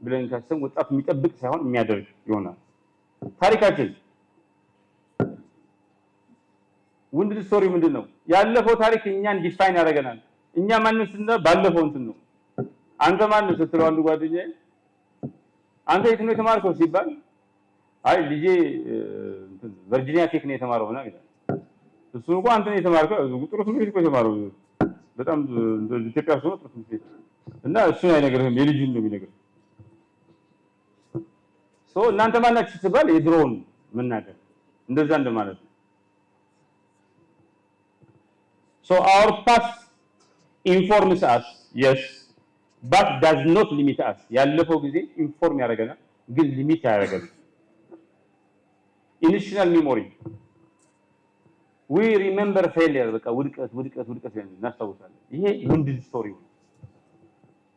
ብለን ካሰብን ወጣቱ የሚጠብቅ ሳይሆን የሚያደርግ ይሆናል። ታሪካችን ውንድድ ስቶሪ ምንድን ነው? ያለፈው ታሪክ እኛን ዲፋይን ያደርገናል። እኛ ማንነት ባለፈው እንትን ነው። አንተ ማን ስትለው አንዱ ጓደኛዬ አንተ የት ነው የተማርከው ሲባል አይ ልጄ ቨርጂኒያ ቴክ ነው የተማረው ነው ይላል። እሱ እንኳን አንተ ነው የተማርከው ጥሩ ትምህርት እኮ የተማረው በጣም ኢትዮጵያ ውስጥ ነው ጥሩ ትምህርት እና እሱን አይነግርህም የልጁን ነው የሚነግርህ። እናንተ ማናችሁ ሲባል የድሮውን መናገር እንደዛ እንደማለት ነው። So our past informs us, yes, but does not limit us. ያለፈው ጊዜ ኢንፎርም ያደርገናል ግን ሊሚት ያደርገናል። Initial memory. We remember failure. በቃ ውድቀት እናስታውሳለን። ይሄ ውንድድ ስቶሪ ነው።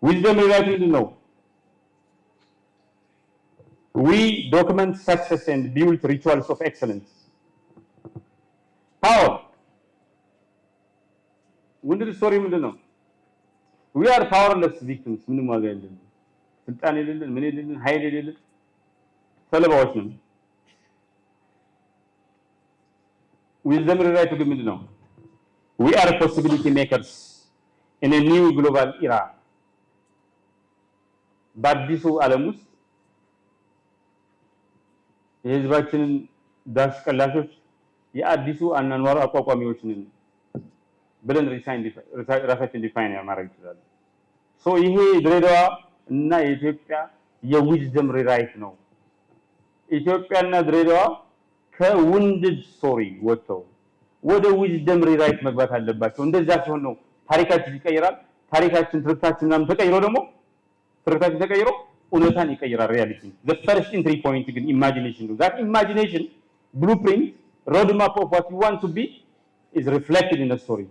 ዊዝደም ሪራይት ምንድን ነው? We document success and build rituals of excellence. Power. Wounded story ምንድን ነው? We are powerless victims. ምንም ዋጋ የለም። ስልጣን የሌለን ምን የሌለን ኃይል የሌለን ሰለባዎች ነን። ዊዝደም ሪራይት ግን ምንድን ነው? We are possibility makers in a new global era. በአዲሱ ዓለም ውስጥ የህዝባችንን ዳሽ ቀላሾች የአዲሱ አናኗር አቋቋሚዎች ነን ብለን ራሳችን ዲፋይን ማድረግ ይችላል። ይሄ ድሬዳዋ እና የኢትዮጵያ የዊዝደም ሪራይት ነው። ኢትዮጵያና ድሬዳዋ ከውንድድ ስቶሪ ወጥተው ወደ ዊዝደም ሪራይት መግባት አለባቸው። እንደዛ ሲሆን ነው ታሪካችን ይቀየራል። ታሪካችን ትርክታችንናም ተቀይሮ ደግሞ ትርክታችን ተቀይሮ እውነታን ይቀይራል። ሪያሊቲ the first entry point ግን imagination ነው። that imagination blueprint roadmap of what you want to be is reflected in the story.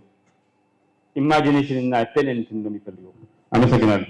imagination እና talent ነው የሚፈልገው። አመሰግናለሁ።